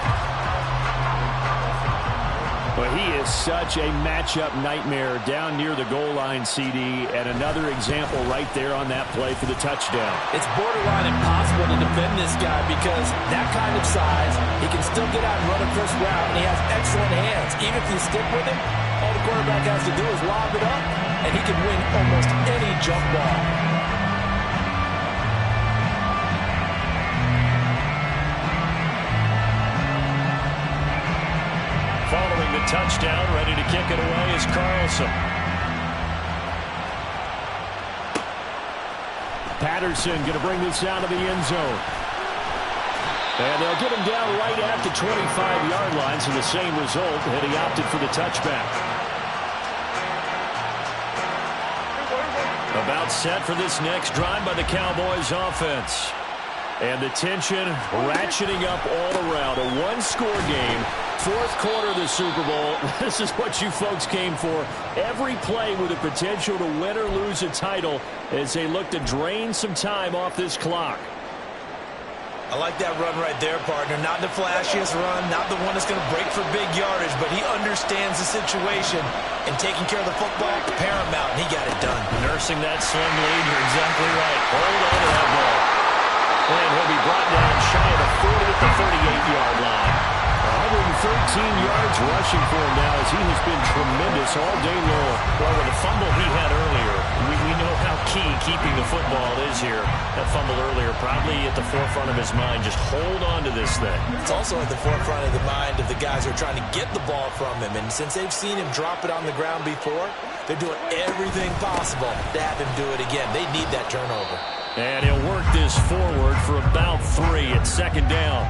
But he is such a matchup nightmare down near the goal line, CD, and another example right there on that play for the touchdown. It's borderline impossible to defend this guy because that kind of size, he can still get out and run a crisp route, and he has excellent hands. Even if you stick with him, all the quarterback has to do is lob it up, and he can win almost any jump ball. Ready to kick it away is Carlson. Patterson going to bring this out of the end zone. And they'll get him down right at the 25-yard line, so the same result, and he opted for the touchback. About set for this next drive by the Cowboys offense. And the tension ratcheting up all around. A one-score game, fourth quarter of the Super Bowl. This is what you folks came for. Every play with the potential to win or lose a title as they look to drain some time off this clock. I like that run right there, partner. Not the flashiest run, not the one that's going to break for big yardage, but he understands the situation, and taking care of the football, paramount, and he got it done. Nursing that slim lead, you're exactly right. Hold on to that ball. And he'll be brought down shy of the 40 at the 38-yard line. 113 yards rushing for him now as he has been tremendous all day long. Well, with the fumble he had earlier, we know how key keeping the football is here. That fumble earlier probably at the forefront of his mind. Just hold on to this thing. It's also at the forefront of the mind of the guys who are trying to get the ball from him. And since they've seen him drop it on the ground before, they're doing everything possible to have him do it again. They need that turnover. And he'll work this forward for about 3 at second down.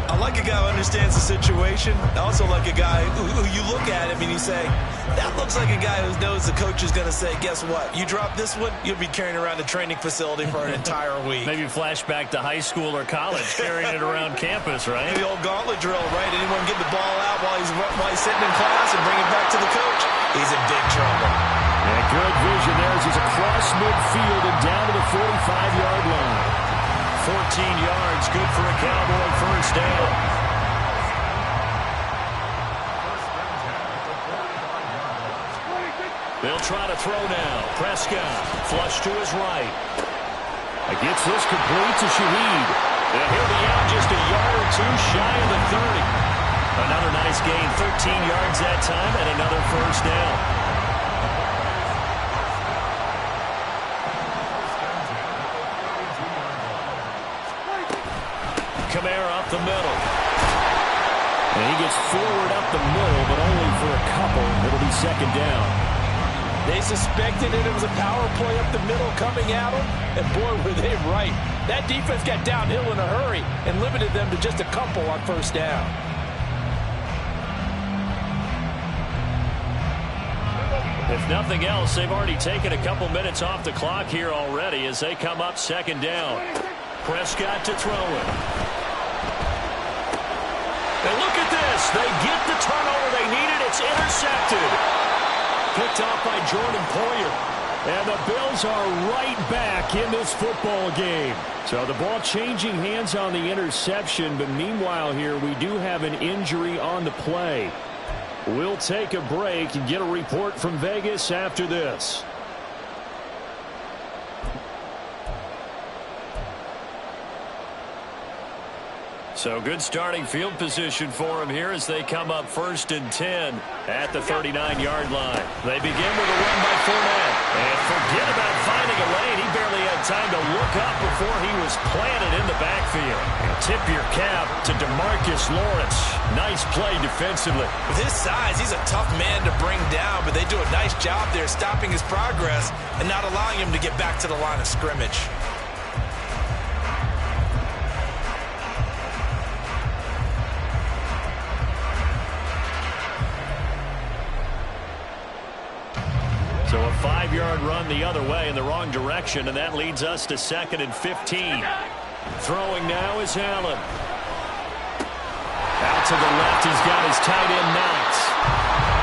I like a guy who understands the situation. I also like a guy who you look at him and you say, that looks like a guy who knows the coach is going to say, guess what? You drop this one, you'll be carrying around a training facility for an entire week. Maybe flashback to high school or college, carrying it around campus, right? The old gauntlet drill, right? Anyone get the ball out while he's sitting in class and bring it back to the coach? He's in big trouble. Yeah, good vision there as he's across midfield and down to the 45-yard line. 14 yards, good for a Cowboy first down. They'll try to throw now. Prescott, flush to his right. Gets this complete to Shaheed. And he'll be out just a yard or two shy of the 30. Another nice gain, 13 yards that time, and another first down. Kamara up the middle. And he gets forward up the middle, but only for a couple. It'll be second down. They suspected it was a power play up the middle coming at them, and boy, were they right. That defense got downhill in a hurry and limited them to just a couple on first down. If nothing else, they've already taken a couple minutes off the clock here already as they come up second down. Prescott to throw it. And look at this. They get the turnover they needed. It's intercepted. Picked off by Jordan Poyer. And the Bills are right back in this football game. So the ball changing hands on the interception. But meanwhile here, we do have an injury on the play. We'll take a break and get a report from Vegas after this. So good starting field position for him here as they come up 1st and 10 at the 39-yard line. They begin with a run by Fournette. And forget about finding a lane. He barely had time to look up before he was planted in the backfield. And tip your cap to DeMarcus Lawrence. Nice play defensively. With his size, he's a tough man to bring down, but they do a nice job there stopping his progress and not allowing him to get back to the line of scrimmage. So a 5-yard run the other way in the wrong direction, and that leads us to 2nd and 15. Throwing now is Allen. Out to the left, he's got his tight end Knox.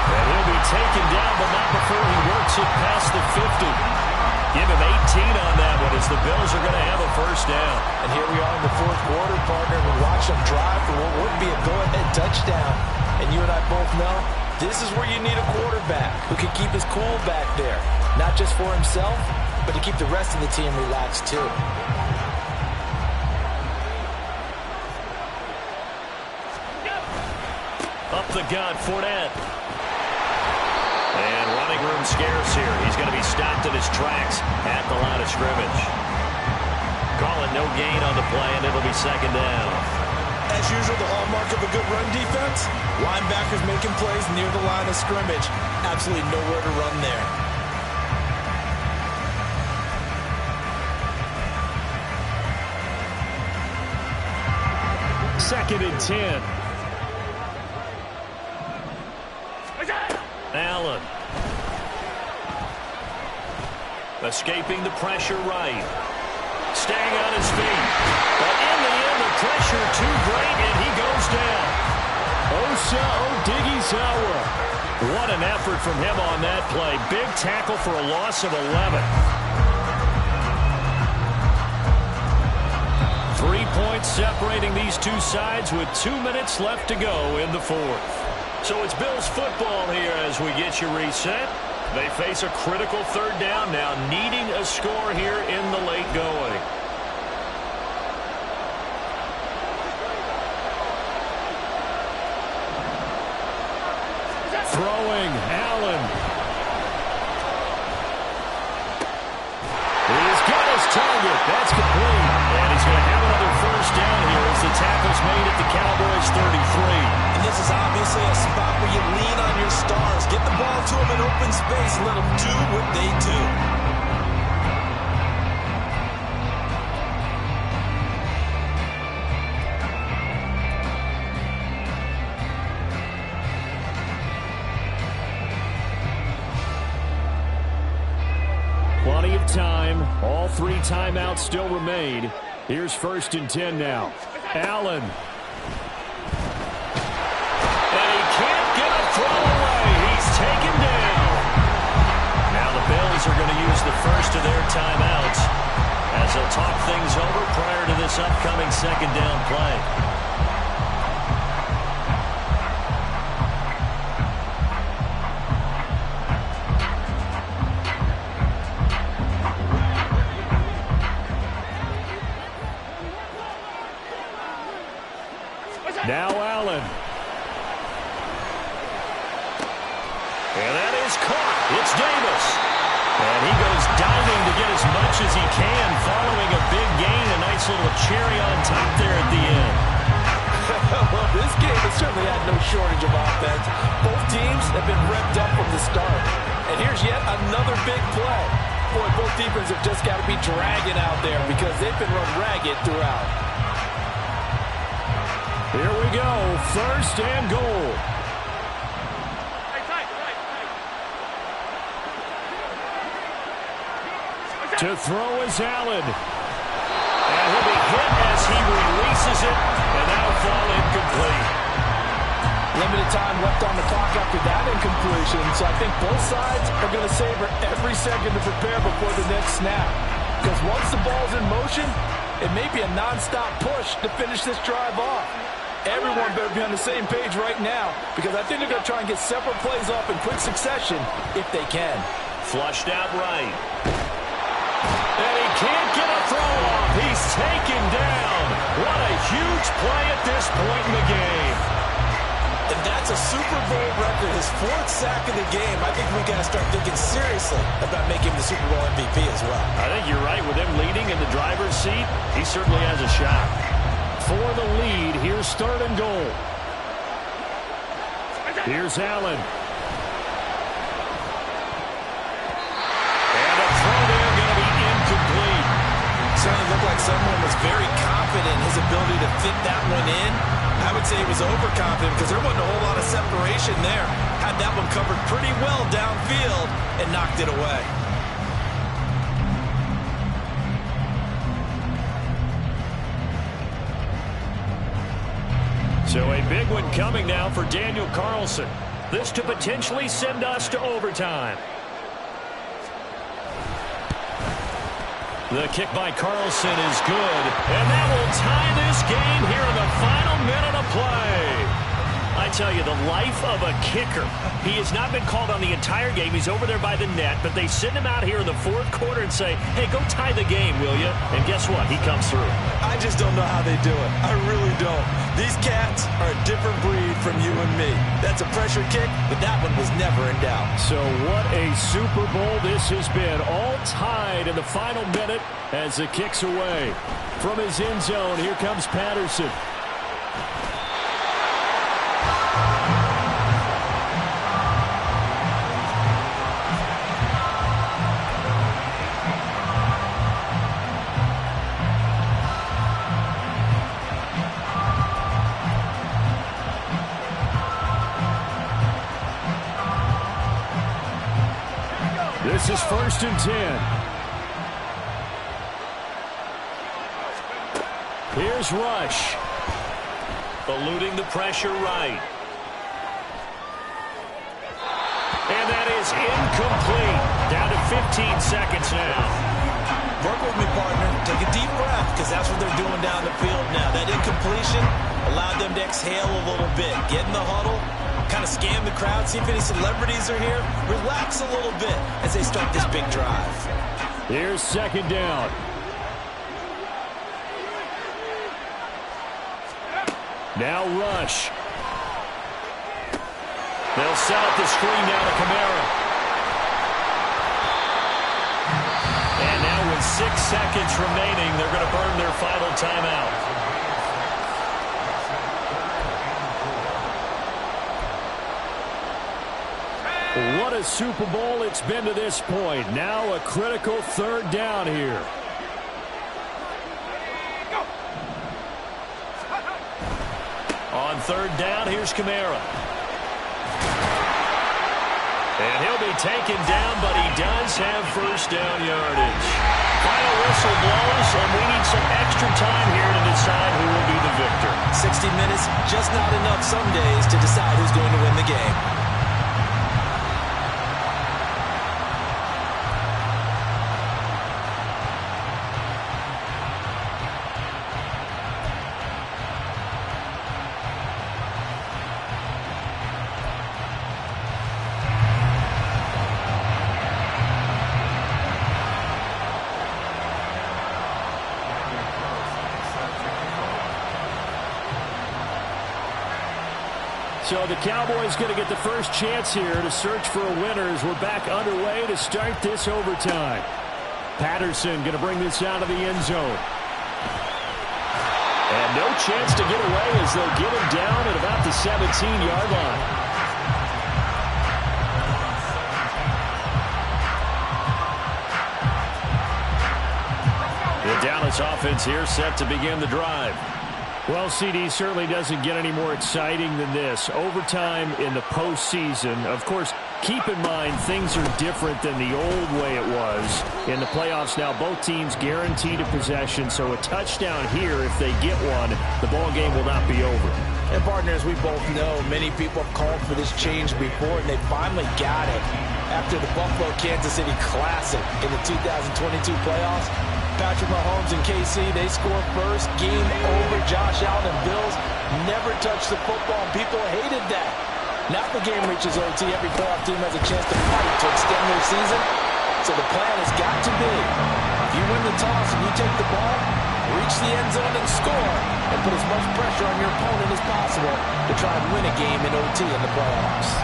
And he'll be taken down, but not before he works it past the 50. Give him 18 on that one as the Bills are going to have a first down. And here we are in the fourth quarter, partner. We watch them drive for what would be a go-ahead touchdown. And you and I both know this is where you need a quarterback who can keep his cool back there. Not just for himself, but to keep the rest of the team relaxed too. Up the gut, Fournette. And running room scarce here. He's going to be stopped in his tracks at the line of scrimmage. Calling no gain on the play, and it'll be second down. As usual, the hallmark of a good run defense, linebackers making plays near the line of scrimmage. Absolutely nowhere to run there. Second and 10. Allen. Escaping the pressure right. Staying on his feet. But in the end, the pressure too great, and he goes down. Osa Odighizuwa. What an effort from him on that play. Big tackle for a loss of 11. 3 points separating these two sides with 2 minutes left to go in the fourth. So it's Bills football here as we get you reset. They face a critical third down now, needing a score here in the late going. Throwing, Allen. He's got his target. That's complete. And he's going to have another first down here as the tackle's made at the Cowboys' 33. And this is obviously a spot where you lean on your stars. Get the ball to them in open space and let them do what they do. Plenty of time. All 3 timeouts still remain. Here's first and 10 now. Allen. And he can't get a throw away. He's taken down. Now the Bills are going to use the first of their timeouts as they'll talk things over prior to this upcoming second down play. Now Allen. And that is caught. It's Davis. And he goes diving to get as much as he can following a big gain. A nice little cherry on top there at the end. Well, this game has certainly had no shortage of offense. Both teams have been revved up from the start. And here's yet another big play. Boy, both defenses have just got to be dragging out there because they've been run ragged throughout. Here we go. First and goal. To throw is Allen. And he'll be hit as he releases it. And that'll fall incomplete. Limited time left on the clock after that incompletion. So I think both sides are going to savor every second to prepare before the next snap. Because once the ball's in motion, it may be a non-stop push to finish this drive off. Everyone better be on the same page right now because I think they're going to try and get several plays off in quick succession if they can. Flushed out right. And he can't get a throw off. He's taken down. What a huge play at this point in the game. And that's a Super Bowl record, his 4th sack of the game. I think we got to start thinking seriously about making him the Super Bowl MVP as well. I think you're right. With him leading in the driver's seat, he certainly has a shot. For the lead, here's third and goal. Here's Allen. And a throw there going to be incomplete. Certainly looked like someone was very confident in his ability to fit that one in. I would say he was overconfident because there wasn't a whole lot of separation there. Had that one covered pretty well downfield and knocked it away. So a big one coming now for Daniel Carlson. This to potentially send us to overtime. The kick by Carlson is good. And that will tie this game here in the final minute of play. I tell you, the life of a kicker. He has not been called on the entire game. He's over there by the net, but they send him out here in the 4th quarter and say, hey, go tie the game, will you? And guess what? He comes through. I just don't know how they do it. I really don't. These cats are a different breed from you and me. That's a pressure kick, but that one was never in doubt. So what a Super Bowl this has been. All tied in the final minute as the kick's away. From his end zone, here comes Patterson. 1st and 10. Here's Rush. Eluding the pressure right. And that is incomplete. Down to 15 seconds now. Work with me, partner. Take a deep breath, because that's what they're doing down the field now. That incompletion allowed them to exhale a little bit. Get in the huddle, kind of scan the crowd, see if any celebrities are here. Relax a little bit as they start this big drive. Here's 2nd down. Now Rush. They'll set up the screen now to Kamara. And now with 6 seconds remaining, they're going to burn their final timeout. What a Super Bowl it's been to this point. Now a critical 3rd down here. On 3rd down, here's Kamara. And he'll be taken down, but he does have 1st down yardage. Final whistle blows, and we need some extra time here to decide who will be the victor. 60 minutes, just not enough some days to decide who's going to win the game. So the Cowboys going to get the first chance here to search for a winner as we're back underway to start this overtime. Patterson going to bring this out of the end zone. And no chance to get away as they'll get him down at about the 17-yard line. The Dallas offense here set to begin the drive. Well, CD certainly doesn't get any more exciting than this. Overtime in the postseason. Of course, keep in mind things are different than the old way it was. In the playoffs now, both teams guaranteed a possession, so a touchdown here, if they get one, the ball game will not be over. And, partner, as we both know, many people have called for this change before, and they finally got it. After the Buffalo-Kansas City Classic in the 2022 playoffs, Patrick Mahomes and KC, they score first. Game over. Josh Allen and Bills never touched the football, and people hated that. Now the game reaches OT. Every playoff team has a chance to fight to extend their season. So the plan has got to be, if you win the toss and you take the ball, reach the end zone and score, and put as much pressure on your opponent as possible to try and win a game in OT in the playoffs.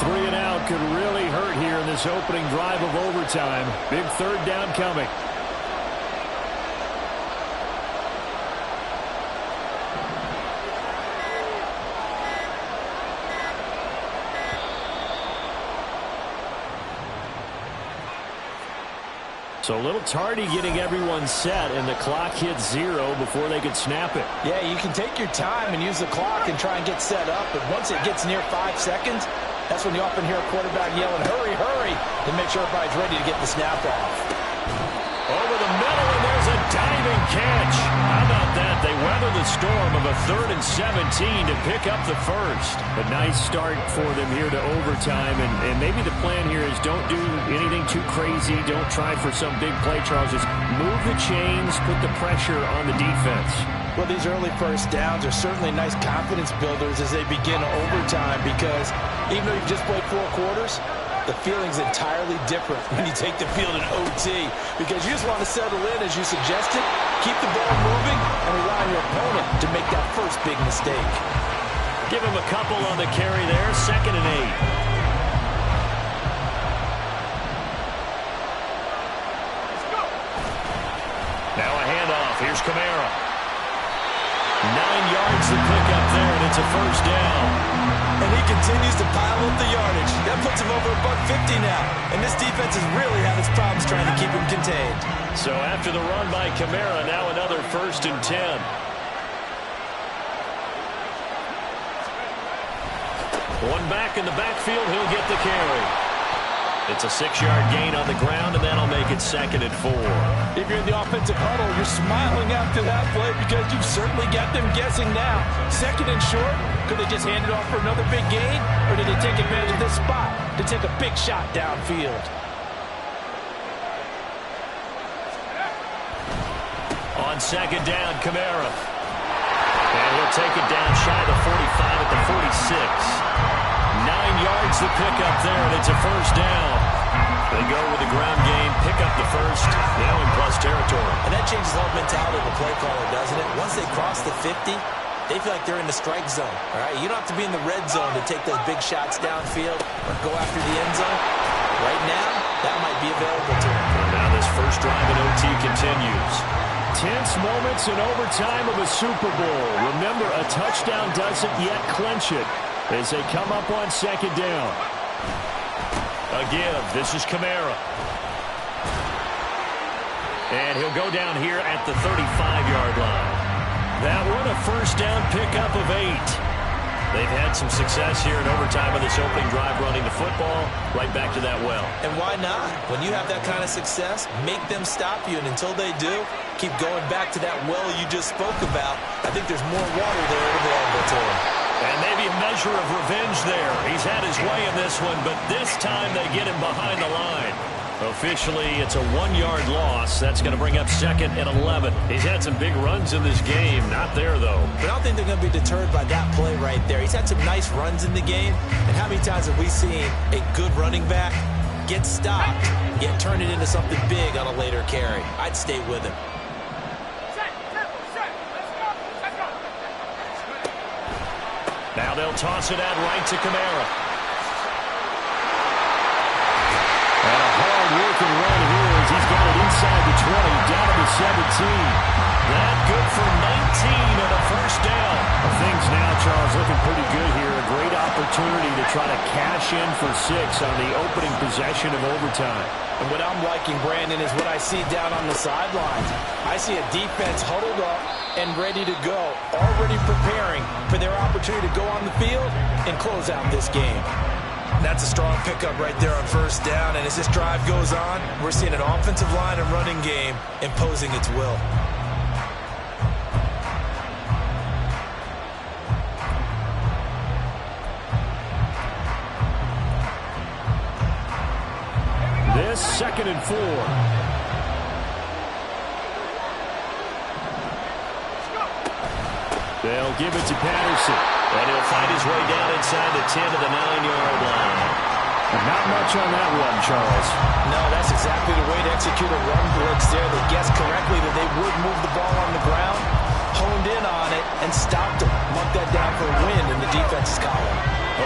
Three and out could really hurt here in this opening drive of overtime. Big 3rd down coming. So a little tardy getting everyone set, and the clock hits 0 before they could snap it. Yeah, you can take your time and use the clock and try and get set up, but once it gets near 5 seconds, that's when you often hear a quarterback yelling, hurry, hurry, to make sure everybody's ready to get the snap off. Over the middle, and there's a diving catch. How about that? They weather the storm of a 3rd and 17 to pick up the first. A nice start for them here to overtime, and maybe the plan here is don't do anything too crazy. Don't try for some big play, Charles. Just move the chains, put the pressure on the defense. Well, these early first downs are certainly nice confidence builders as they begin overtime, because even though you've just played 4 quarters, the feeling's entirely different when you take the field in OT, because you just want to settle in, as you suggested, keep the ball moving, and rely on your opponent to make that first big mistake. Give him a couple on the carry there, 2nd and 8. Now a handoff. Here's Kamara. 9 yards to pick up there, and it's a 1st down. And he continues to pile up the yardage. That puts him over $150 now. And this defense has really had its problems trying to keep him contained. So after the run by Kamara, now another 1st and 10. One back in the backfield, he'll get the carry. It's a 6-yard gain on the ground, and that'll make it 2nd and 4. If you're in the offensive huddle, you're smiling after that play because you've certainly got them guessing now. 2nd and short, could they just hand it off for another big gain? Or did they take advantage of this spot to take a big shot downfield? On 2nd down, Kamara. And he'll take it down shy of the 45 at the 46. 9 yards the pickup there, and it's a 1st down. They go with the ground game, pick up the 1st, now in plus territory. And that changes the whole mentality of the play caller, doesn't it? Once they cross the 50, they feel like they're in the strike zone. All right, you don't have to be in the red zone to take those big shots downfield or go after the end zone. Right now, that might be available to them. And now this first drive in OT continues. Tense moments in overtime of a Super Bowl. Remember, a touchdown doesn't yet clinch it as they come up on 2nd down. A give. This is Kamara. And he'll go down here at the 35-yard line. That one a 1st down pickup of 8. They've had some success here in overtime of this opening drive running the football right back to that well. And why not? When you have that kind of success, make them stop you. And until they do, keep going back to that well you just spoke about. I think there's more water there available to him. And maybe a measure of revenge there. He's had his way in this one, but this time they get him behind the line. Officially, it's a 1-yard loss. That's going to bring up 2nd and 11. He's had some big runs in this game. Not there, though. But I don't think they're going to be deterred by that play right there. He's had some nice runs in the game. And how many times have we seen a good running back get stopped, yet turn it into something big on a later carry? I'd stay with him. Now they'll toss it out right to Kamara. And a hard-working run here as he's got it inside the 20, down to the 17. That good for 19 and a 1st down. Things now, Charles, looking pretty good here. A great opportunity to try to cash in for 6 on the opening possession of overtime. And what I'm liking, Brandon, is what I see down on the sidelines. I see a defense huddled up and ready to go, already preparing for their opportunity to go on the field and close out this game. That's a strong pickup right there on 1st down, and as this drive goes on, we're seeing an offensive line and running game imposing its will. This 2nd and 4. They'll give it to Patterson. And he'll find his way down inside the 10 to the 9-yard line. And not much on that one, Charles. No, that's exactly the way to execute a run blitz there. They guessed correctly that they would move the ball on the ground, honed in on it, and stopped him. Marked that down for a win in the defense's column.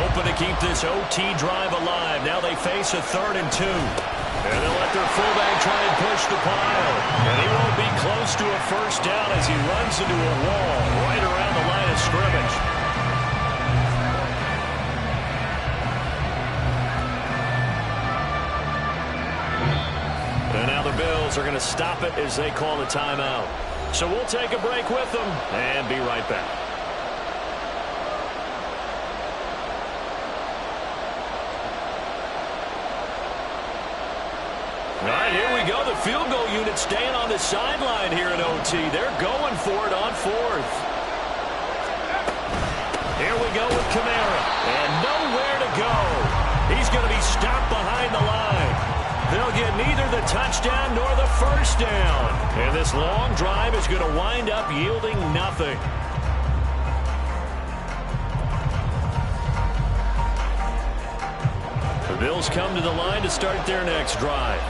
Hoping to keep this OT drive alive. Now they face a 3rd and 2. And they'll let their fullback try and push the pile. And he won't be close to a 1st down as he runs into a wall right around the line of scrimmage. And now the Bills are going to stop it as they call the timeout. So we'll take a break with them and be right back. All right, here we go. The field goal unit staying on the sideline here in OT. They're going for it on 4th. Here we go with Kamara. And nowhere to go. He's going to be stopped behind the line. They'll get neither the touchdown nor the 1st down. And this long drive is going to wind up yielding nothing. The Bills come to the line to start their next drive.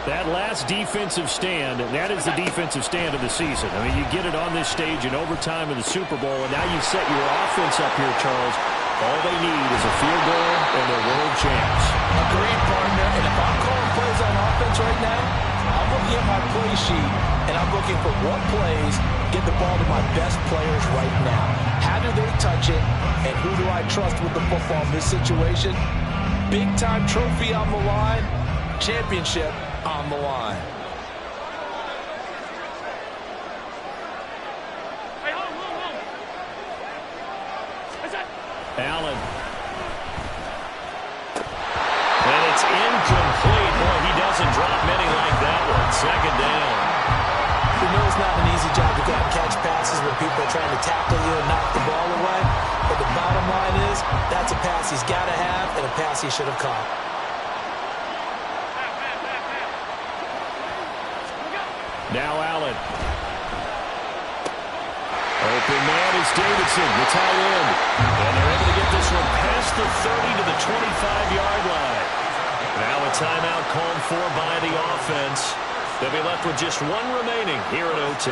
That last defensive stand, that is the defensive stand of the season. I mean, you get it on this stage in overtime of the Super Bowl, and now you set your offense up here, Charles. All they need is a field goal, and they're world champs. Agreed, partner. And if I'm calling plays on offense right now, I'm looking at my play sheet, and I'm looking for what plays get the ball to my best players right now. How do they touch it, and who do I trust with the football in this situation? Big-time trophy on the line, championship on the line. Allen. And it's incomplete. Boy, he doesn't drop many like that one. Second down. You know it's not an easy job to go and catch passes when people are trying to tackle you and knock the ball away. But the bottom line is, that's a pass he's got to have and a pass he should have caught. Now Allen. Open man is Davidson, the tight end. And they're able to get this one past the 30 to the 25-yard line. Now a timeout called for by the offense. They'll be left with just one remaining here at OT.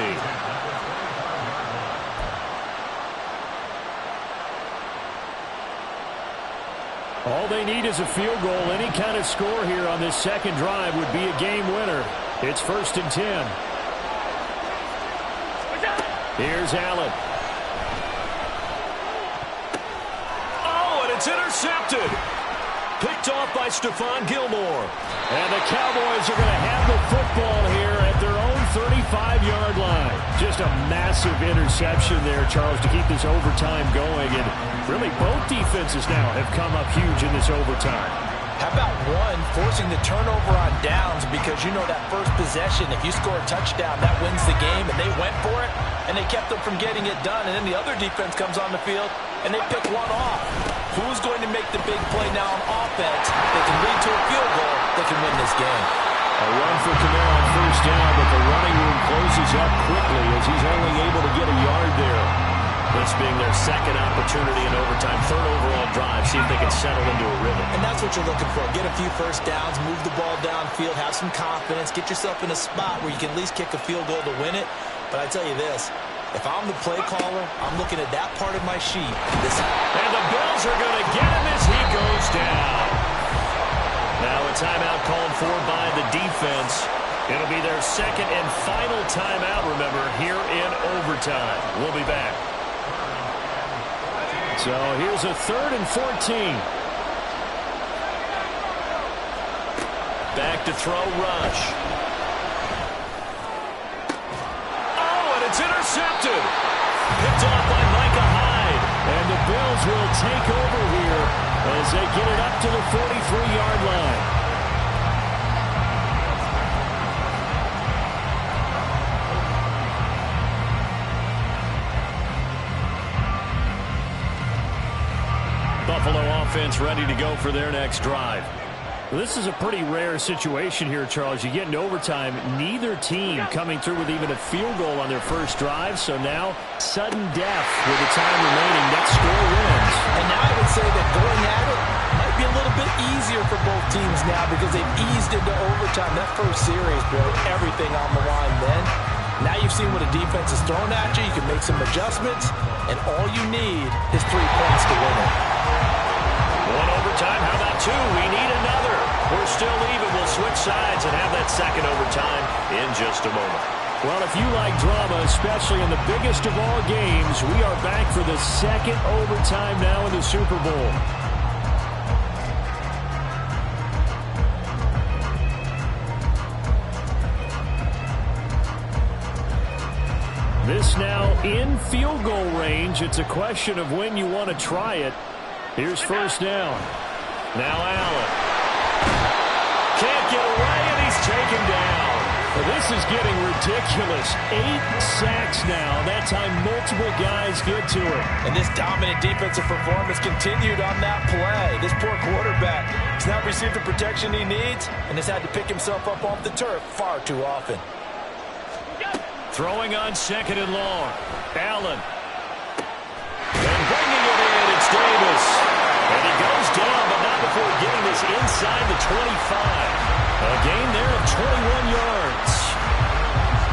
All they need is a field goal. Any kind of score here on this second drive would be a game winner. It's 1st and 10. Here's Allen. Oh, and it's intercepted. Picked off by Stephon Gilmore. And the Cowboys are going to have the football here at their own 35-yard line. Just a massive interception there, Charles, to keep this overtime going. And really, both defenses now have come up huge in this overtime. How about one forcing the turnover on downs, because you know that first possession, if you score a touchdown, that wins the game, and they went for it, and they kept them from getting it done, and then the other defense comes on the field, and they pick one off. Who's going to make the big play now on offense that can lead to a field goal that can win this game? A run for Kamara on first down, but the running room closes up quickly as he's only able to get a yard there. This being their second opportunity in overtime, third overall drive, see if they can settle into a rhythm. And that's what you're looking for. Get a few first downs, move the ball downfield, have some confidence, get yourself in a spot where you can at least kick a field goal to win it. But I tell you this, if I'm the play caller, I'm looking at that part of my sheet. And the Bills are going to get him as he goes down. Now a timeout called for by the defense. It'll be their second and final timeout, remember, here in overtime. We'll be back. So here's a 3rd and 14. Back to throw, Rush. Oh, and it's intercepted. Picked off by Micah Hyde. And the Bills will take over here as they get it up to the 43-yard line. Buffalo offense ready to go for their next drive. Well, this is a pretty rare situation here, Charles. You get into overtime, neither team coming through with even a field goal on their first drive. So now, sudden death with the time remaining. Next score wins. And now I would say that going at it might be a little bit easier for both teams now because they've eased into overtime. That first series, boy, everything on the line then. Now you've seen what a defense is thrown at you. You can make some adjustments, and all you need is 3 points to win it. One overtime, how about 2? We need another. We're still even. We'll switch sides and have that second overtime in just a moment. Well, if you like drama, especially in the biggest of all games, we are back for the second overtime now in the Super Bowl. This now in field goal range. It's a question of when you want to try it. Here's first down. Now Allen. Can't get away, and he's taken down. Well, this is getting ridiculous. 8 sacks now. That time multiple guys get to it. And this dominant defensive performance continued on that play. This poor quarterback has not received the protection he needs and has had to pick himself up off the turf far too often. Throwing on second and long. Allen. And bringing it in, it's Davis. And he goes down, but not before getting this inside the 25. A gain there of 21 yards.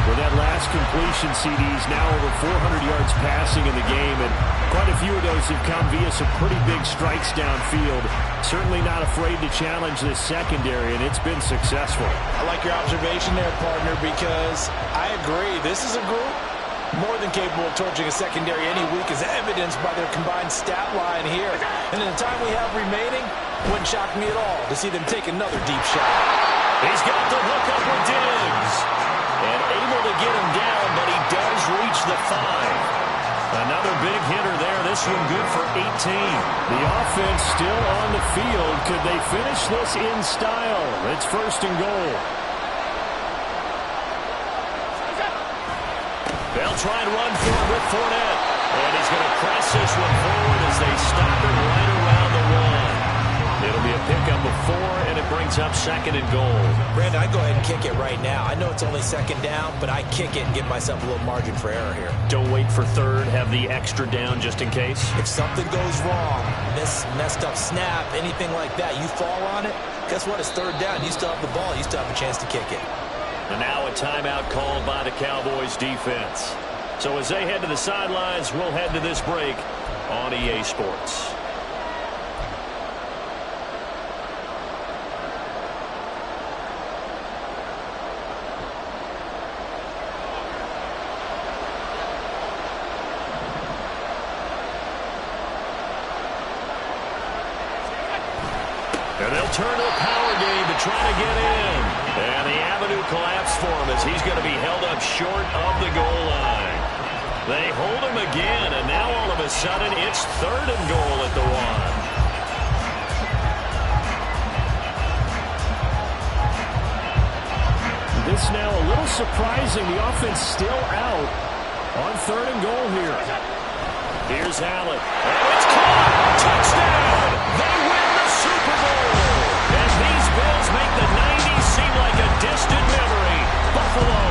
With that last completion, CD's now over 400 yards passing in the game, and quite a few of those have come via some pretty big strikes downfield. Certainly not afraid to challenge this secondary, and it's been successful. I like your observation there, partner, because I agree. This is a group More than capable of torching a secondary any week, as evidenced by their combined stat line here. And in the time we have remaining, wouldn't shock me at all to see them take another deep shot. He's got the hook up with Diggs. And able to get him down, but he does reach the 5. Another big hitter there. This one good for 18. The offense still on the field. Could they finish this in style? It's 1st and goal. They'll try and run for it with Fournette. And he's going to press this one forward as they stop it right around the 1. It'll be a pickup of 4, and it brings up 2nd and goal. Brandon, I'd go ahead and kick it right now. I know it's only 2nd down, but I kick it and give myself a little margin for error here. Don't wait for 3rd. Have the extra down just in case. If something goes wrong, messed up snap, anything like that, you fall on it, guess what? It's 3rd down. You still have the ball. You still have a chance to kick it. And now a timeout called by the Cowboys defense. So as they head to the sidelines, we'll head to this break on EA Sports. And they'll turn to a power game to try to get in. And the avenue collapsed for him as he's going to be held up short of the goal line. They hold him again, and now all of a sudden it's 3rd and goal at the 1. This now a little surprising. The offense still out on 3rd and goal here. Here's Allen. And it's caught. Touchdown. They win the Super Bowl. As these Bills make the 90s seem like a distant memory, Buffalo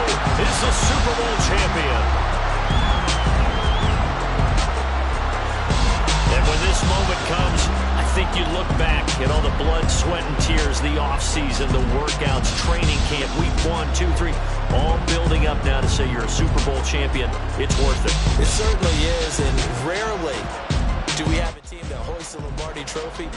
is the Super Bowl champion. And when this moment comes, I think you look back at all the blood, sweat, and tears, the offseason, the workouts, training camp, week 1, 2, 3, all building up now to say you're a Super Bowl champion. It's worth it. It certainly is, and rarely do we have a team that hoists the Lombardi Trophy